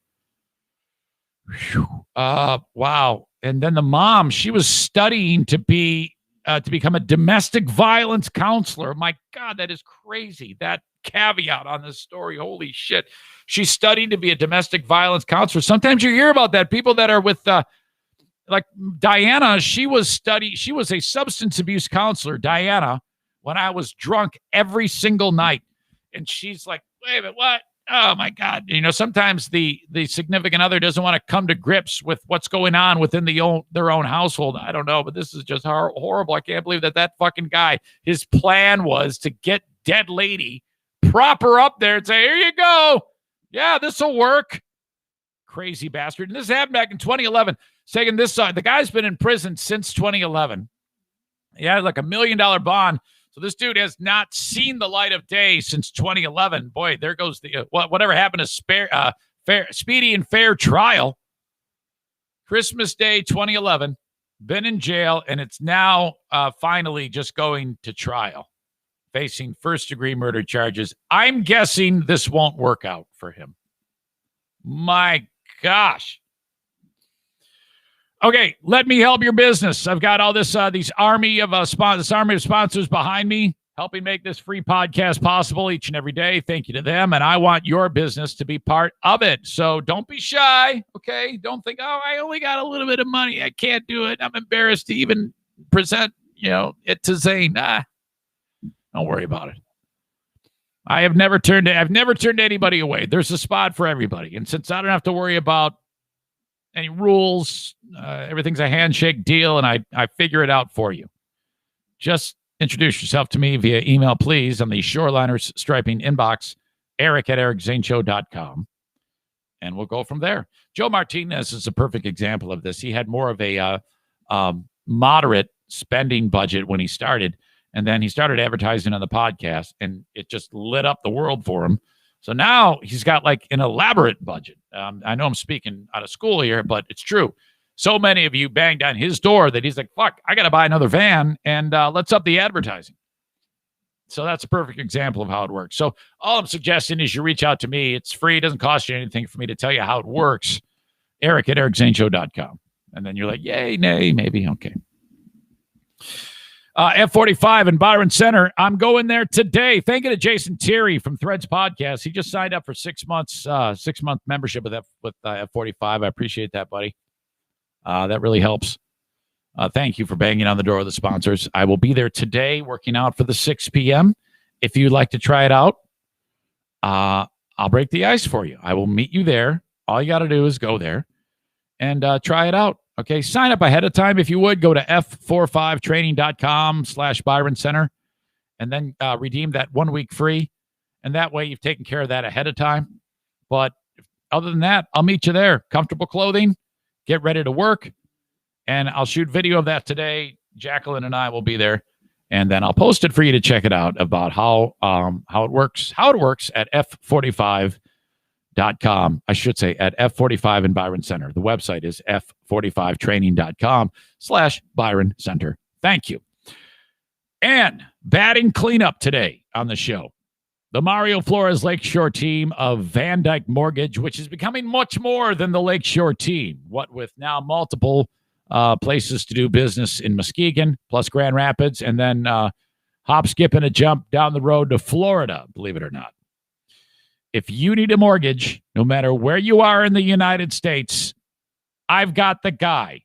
Wow. And then the mom, she was studying to become a domestic violence counselor. My God, that is crazy. That caveat on this story. Holy shit. She's studying to be a domestic violence counselor. Sometimes you hear about that. People that are with, like Diana, she was a substance abuse counselor, Diana, when I was drunk every single night. And she's like, wait a minute, what? Oh my God. Sometimes the significant other doesn't want to come to grips with what's going on within their own household. I don't know, but this is just horrible. I can't believe that fucking guy, his plan was to get dead lady, prop her up there and say, here you go. Yeah, this will work. Crazy bastard. And this happened back in 2011. Saying this, the guy's been in prison since 2011. He had like $1 million bond. So this dude has not seen the light of day since 2011. Boy, there goes the whatever happened to Speedy and Fair trial. Christmas Day 2011, been in jail, and it's now finally just going to trial, facing first-degree murder charges. I'm guessing this won't work out for him. My gosh. Okay, let me help your business. I've got all this this army of sponsors behind me, helping make this free podcast possible each and every day. Thank you to them, and I want your business to be part of it. So don't be shy, okay? Don't think, oh, I only got a little bit of money. I can't do it. I'm embarrassed to even present, it to Zane. Don't worry about it. I've never turned anybody away. There's a spot for everybody, and since I don't have to worry about any rules, everything's a handshake deal, and I figure it out for you. Just introduce yourself to me via email, please, on the Shoreliners Striping inbox, eric@ericzaneshow.com, and we'll go from there. Joe Martinez is a perfect example of this. He had more of a moderate spending budget when he started, and then he started advertising on the podcast, and it just lit up the world for him. So now he's got like an elaborate budget. I know I'm speaking out of school here, but it's true. So many of you banged on his door that he's like, fuck, I got to buy another van, and let's up the advertising. So that's a perfect example of how it works. So all I'm suggesting is you reach out to me. It's free. It doesn't cost you anything for me to tell you how it works. Eric@ericzaneshow.com. And then you're like, yay, nay, maybe. Okay. F45 in Byron Center. I'm going there today. Thank you to Jason Terry from Threads Podcast. He just signed up for 6 months, 6-month membership with F45. I appreciate that, buddy. That really helps. Thank you for banging on the door of the sponsors. I will be there today working out for the 6 p.m. If you'd like to try it out, I'll break the ice for you. I will meet you there. All you got to do is go there and try it out. Okay, sign up ahead of time if you would. Go to f45training.com/Byron Center and then redeem that 1 week free. And that way you've taken care of that ahead of time. But other than that, I'll meet you there. Comfortable clothing, get ready to work, and I'll shoot video of that today. Jacqueline and I will be there, and then I'll post it for you to check it out about how it works at f45.com. I should say at F45 in Byron Center. The website is f45training.com/Byron Center. Thank you. And batting cleanup today on the show. The Mario Flores Lakeshore team of Van Dyke Mortgage, which is becoming much more than the Lakeshore team. What with now multiple places to do business in Muskegon, plus Grand Rapids, and then hop, skip, and a jump down the road to Florida, believe it or not. If you need a mortgage, no matter where you are in the United States, I've got the guy.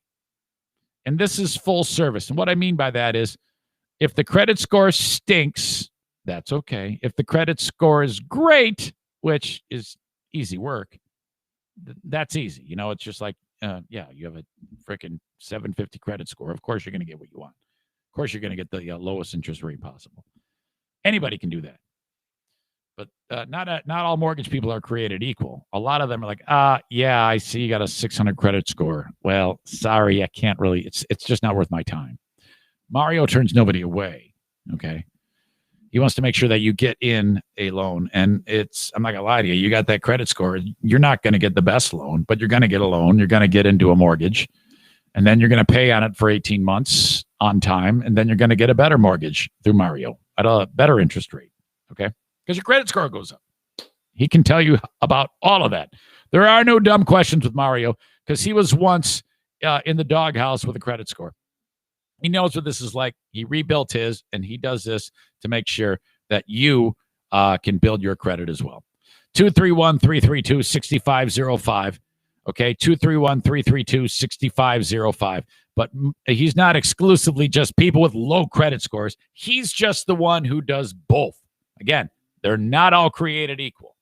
And this is full service. And what I mean by that is if the credit score stinks, that's okay. If the credit score is great, which is easy work, that's easy. You know, it's just like, you have a freaking 750 credit score. Of course, you're going to get what you want. Of course, you're going to get the lowest interest rate possible. Anybody can do that. But not all mortgage people are created equal. A lot of them are like, yeah, I see you got a 600 credit score. Well, sorry, I can't really. It's just not worth my time. Mario turns nobody away. Okay. He wants to make sure that you get in a loan. And I'm not going to lie to you. You got that credit score. You're not going to get the best loan, but you're going to get a loan. You're going to get into a mortgage. And then you're going to pay on it for 18 months on time. And then you're going to get a better mortgage through Mario at a better interest rate. Okay. Because your credit score goes up. He can tell you about all of that. There are no dumb questions with Mario because he was once in the doghouse with a credit score. He knows what this is like. He rebuilt his, and he does this to make sure that you can build your credit as well. 231-332-6505. Okay, 231-332-6505. But he's not exclusively just people with low credit scores. He's just the one who does both. Again, they're not all created equal.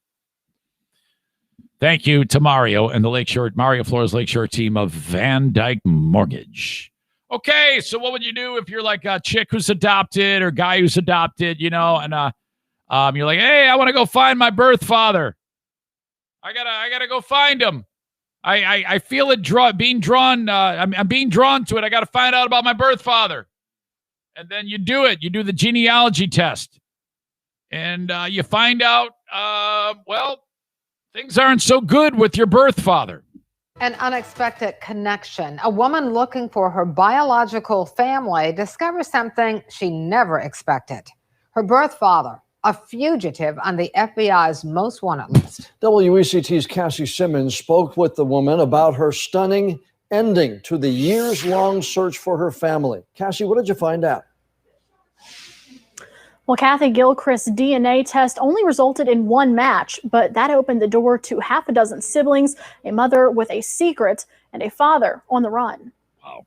Thank you to Mario and the Mario Flores Lakeshore team of Van Dyke Mortgage. Okay, so what would you do if you're like a chick who's adopted or guy who's adopted, you know, and you're like, hey, I want to go find my birth father. I gotta go find him. I feel it being drawn. I'm being drawn to it. I got to find out about my birth father. And then you do it. You do the genealogy test. And you find out, things aren't so good with your birth father. An unexpected connection. A woman looking for her biological family discovers something she never expected. Her birth father, a fugitive on the FBI's most wanted list. WECT's Cassie Simmons spoke with the woman about her stunning ending to the years-long search for her family. Cassie, what did you find out? Well, Kathy Gilchrist's DNA test only resulted in one match, but that opened the door to half a dozen siblings, a mother with a secret, and a father on the run. Wow.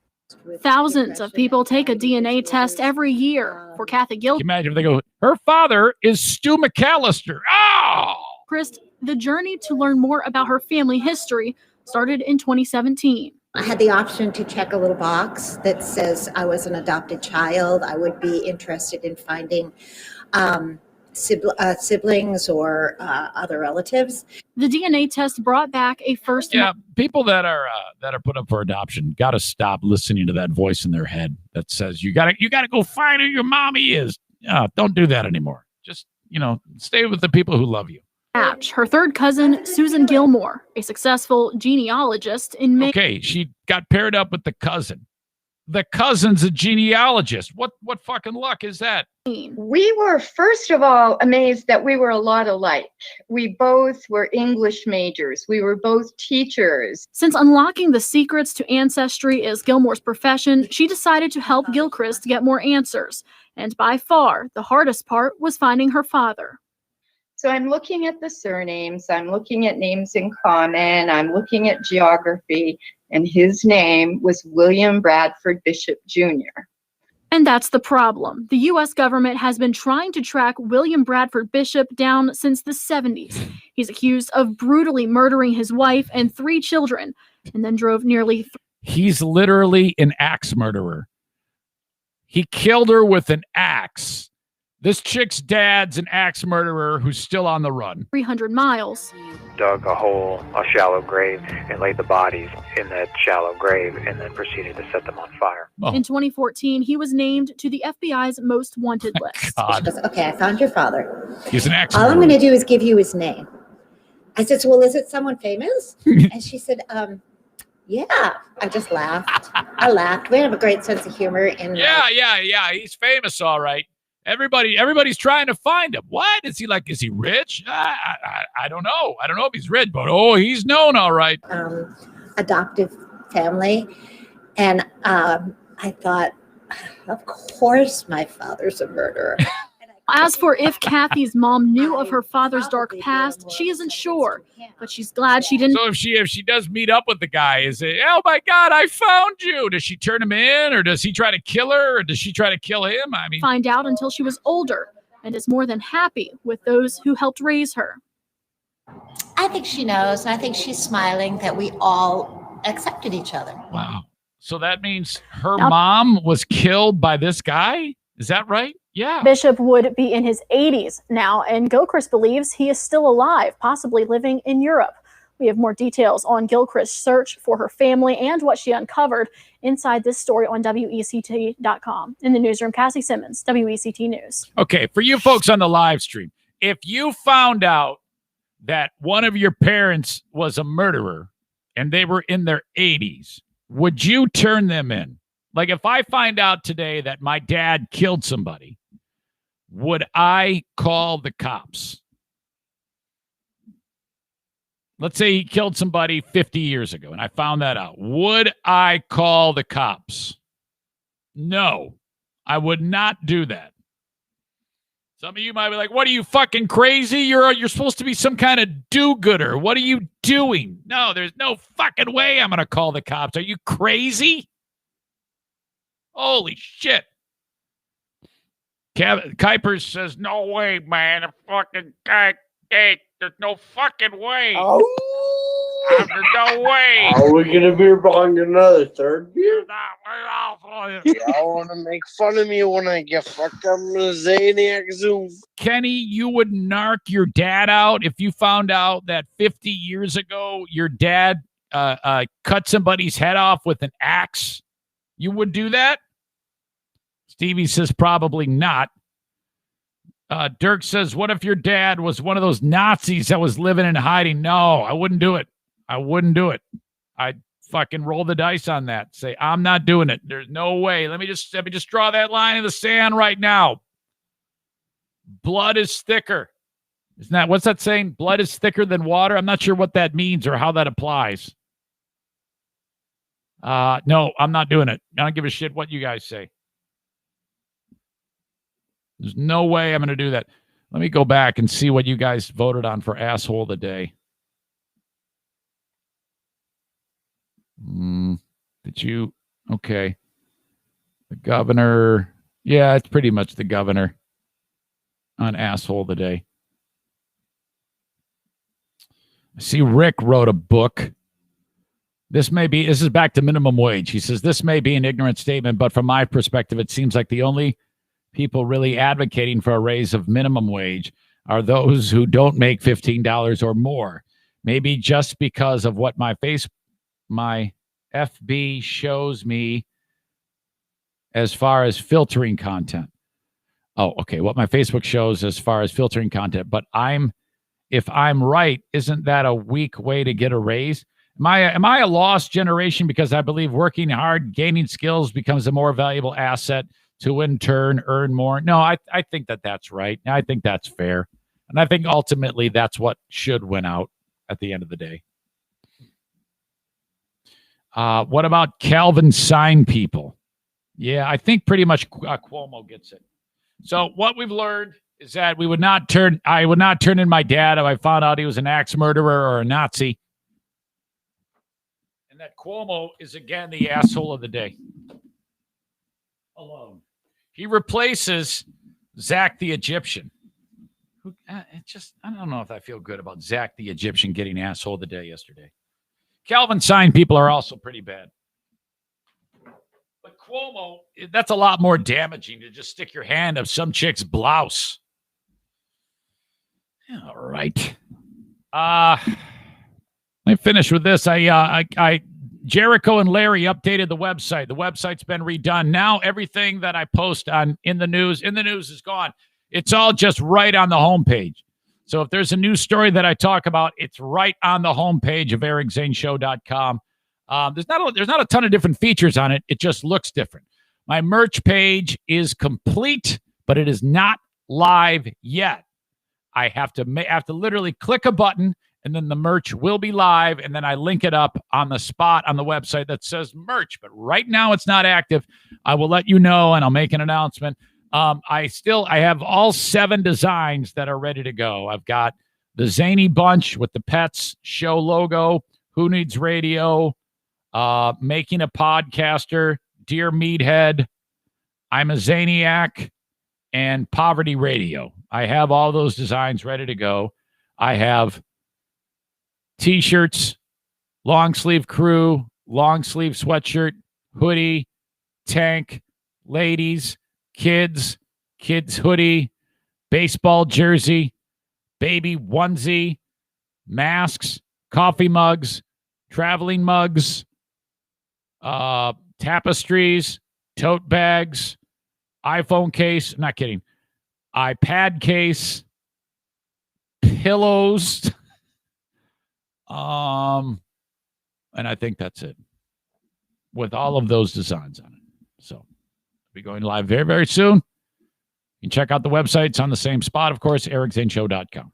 Thousands of people take a DNA test every year. For Kathy Gilchrist, imagine if they go, her father is Stu McAllister. Oh! The journey to learn more about her family history started in 2017. I had the option to check a little box that says I was an adopted child. I would be interested in finding siblings or other relatives. The DNA test brought back a first. Yeah, people that are put up for adoption got to stop listening to that voice in their head that says you got to go find who your mommy is. Don't do that anymore. Just stay with the people who love you. Her third cousin, Susan Gilmore, a successful genealogist in Maine. Okay, she got paired up with the cousin. The cousin's a genealogist. What fucking luck is that? We were, first of all, amazed that we were a lot alike. We both were English majors. We were both teachers. Since unlocking the secrets to ancestry is Gilmore's profession, she decided to help Gilchrist get more answers. And by far, the hardest part was finding her father. So I'm looking at the surnames, I'm looking at names in common, I'm looking at geography, and his name was William Bradford Bishop Jr. And that's the problem. The U.S. government has been trying to track William Bradford Bishop down since the 70s. He's accused of brutally murdering his wife and 3 children, and then drove nearly He's literally an axe murderer. He killed her with an axe. This chick's dad's an axe murderer who's still on the run. 300 miles. Dug a hole, a shallow grave, and laid the bodies in that shallow grave and then proceeded to set them on fire. In 2014, he was named to the FBI's most wanted list. She goes, okay, I found your father. He's an axe All I'm murderer. going to do is give you his name. I said, well, is it someone famous? And she said, yeah. I just laughed. I laughed. We have a great sense of humor. And Yeah. He's famous, all right. Everybody's trying to find him. What? Is he rich? I don't know. I don't know if he's rich, but he's known, all right. Adoptive family. And I thought, of course my father's a murderer. As for if Kathy's mom knew of her father's dark past, she isn't sure, but she's glad she didn't. So if she does meet up with the guy, is it, oh my God, I found you? Does she turn him in, or does he try to kill her, or does she try to kill him? I mean, find out until she was older and is more than happy with those who helped raise her. I think she knows. I think she's smiling that we all accepted each other. Wow. So that means her mom was killed by this guy? Is that right? Yeah. Bishop would be in his 80s now, and Gilchrist believes he is still alive, possibly living in Europe. We have more details on Gilchrist's search for her family and what she uncovered inside this story on WECT.com. In the newsroom, Cassie Simmons, WECT News. Okay, for you folks on the live stream, if you found out that one of your parents was a murderer and they were in their 80s, would you turn them in? Like, if I find out today that my dad killed somebody, would I call the cops? Let's say he killed somebody 50 years ago, and I found that out. Would I call the cops? No, I would not do that. Some of you might be like, what are you, fucking crazy? You're supposed to be some kind of do-gooder. What are you doing? No, there's no fucking way I'm going to call the cops. Are you crazy? Holy shit. Kuipers says, no way, man. A fucking guy. Hey, there's no fucking way. Oh. There's no way. Are we going to be buying another third beer? Y'all want to make fun of me when I get fucked up in the Zaniac Zoom? Kenny, you would narc your dad out if you found out that 50 years ago your dad cut somebody's head off with an axe? You would do that? Stevie says probably not. Dirk says, what if your dad was one of those Nazis that was living in hiding? No, I wouldn't do it. I wouldn't do it. I'd fucking roll the dice on that. Say, I'm not doing it. There's no way. Let me just draw that line in the sand right now. Blood is thicker. Isn't that, what's that saying? Blood is thicker than water. I'm not sure what that means or how that applies. No, I'm not doing it. I don't give a shit what you guys say. There's no way I'm going to do that. Let me go back and see what you guys voted on for asshole of the day. Did you? Okay. The governor. Yeah, it's pretty much the governor on asshole of the day. I see Rick wrote a book. This is back to minimum wage. He says, this may be an ignorant statement, but from my perspective, it seems like the only people really advocating for a raise of minimum wage are those who don't make $15 or more. Maybe just because of what my FB shows me as far as filtering content. Oh, okay. What my Facebook shows as far as filtering content. But if I'm right, isn't that a weak way to get a raise? Am I a lost generation because I believe working hard, gaining skills becomes a more valuable asset to in turn earn more? No, I think that's right. I think that's fair. And I think ultimately that's what should win out at the end of the day. What about Calvin sign people? Yeah, I think pretty much Cuomo gets it. So what we've learned is that I would not turn in my dad if I found out he was an axe murderer or a Nazi. And that Cuomo is again the asshole of the day. Alone. He replaces Zach the Egyptian. I don't know if I feel good about Zach the Egyptian getting asshole of the day yesterday. Calvin sign people are also pretty bad. Cuomo, that's a lot more damaging to just stick your hand up some chick's blouse. All right. Let me finish with this. Jericho and Larry updated the website. The website's been redone. Now everything that I post on in the news is gone. It's all just right on the homepage. So if there's a news story that I talk about, it's right on the homepage of ericzaneshow.com. There's not a ton of different features on it. It just looks different. My merch page is complete, but it is not live yet. I have to literally click a button, and then the merch will be live, and then I link it up on the spot on the website that says merch. But right now it's not active. I will let you know, and I'll make an announcement. I have all 7 designs that are ready to go. I've got the Zany Bunch with the Pets show logo, Who Needs Radio, Making a Podcaster, Dear Meathead, I'm a Zaniac, and Poverty Radio. I have all those designs ready to go. I have T-shirts, long sleeve crew, long sleeve sweatshirt, hoodie, tank, ladies, kids hoodie, baseball jersey, baby onesie, masks, coffee mugs, traveling mugs, tapestries, tote bags, iPhone case, not kidding, iPad case, pillows, and I think that's it with all of those designs on it. So I'll be going live very, very soon. You can check out the website. It's on the same spot, of course, ericzaneshow.com.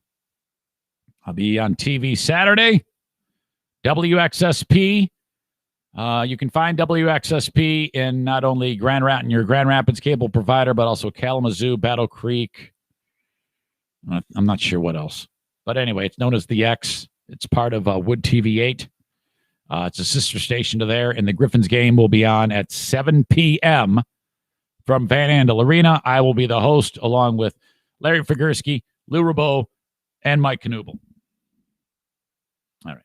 I'll be on TV Saturday, WXSP. You can find WXSP in not only your Grand Rapids cable provider, but also Kalamazoo, Battle Creek. I'm not sure what else. But anyway, it's known as the X. It's part of Wood TV 8. It's a sister station to there. And the Griffins game will be on at 7 p.m. from Van Andel Arena. I will be the host along with Larry Figursky, Lou Rabot, and Mike Knuble. All right.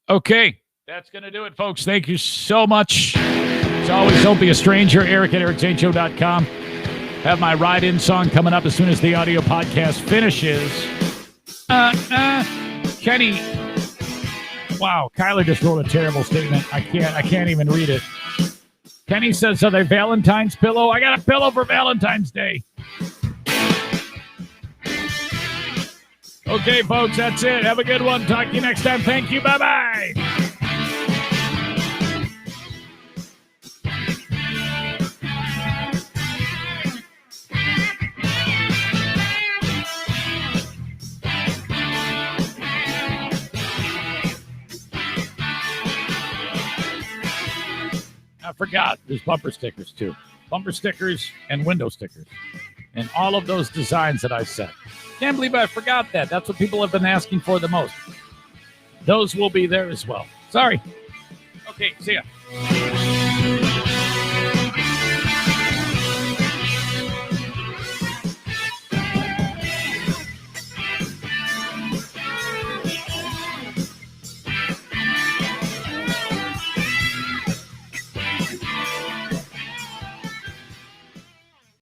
Okay. That's going to do it, folks. Thank you so much. As always, don't be a stranger. Eric at ericzaneshow.com. Have my ride-in song coming up as soon as the audio podcast finishes. Kenny. Wow, Kyler just wrote a terrible statement. I can't even read it. Kenny says, are they Valentine's pillow? I got a pillow for Valentine's Day. Okay, folks, that's it. Have a good one. Talk to you next time. Thank you. Bye-bye. I forgot there's bumper stickers too. Bumper stickers and window stickers. And all of those designs that I said. Can't believe I forgot that. That's what people have been asking for the most. Those will be there as well. Sorry. Okay, see ya.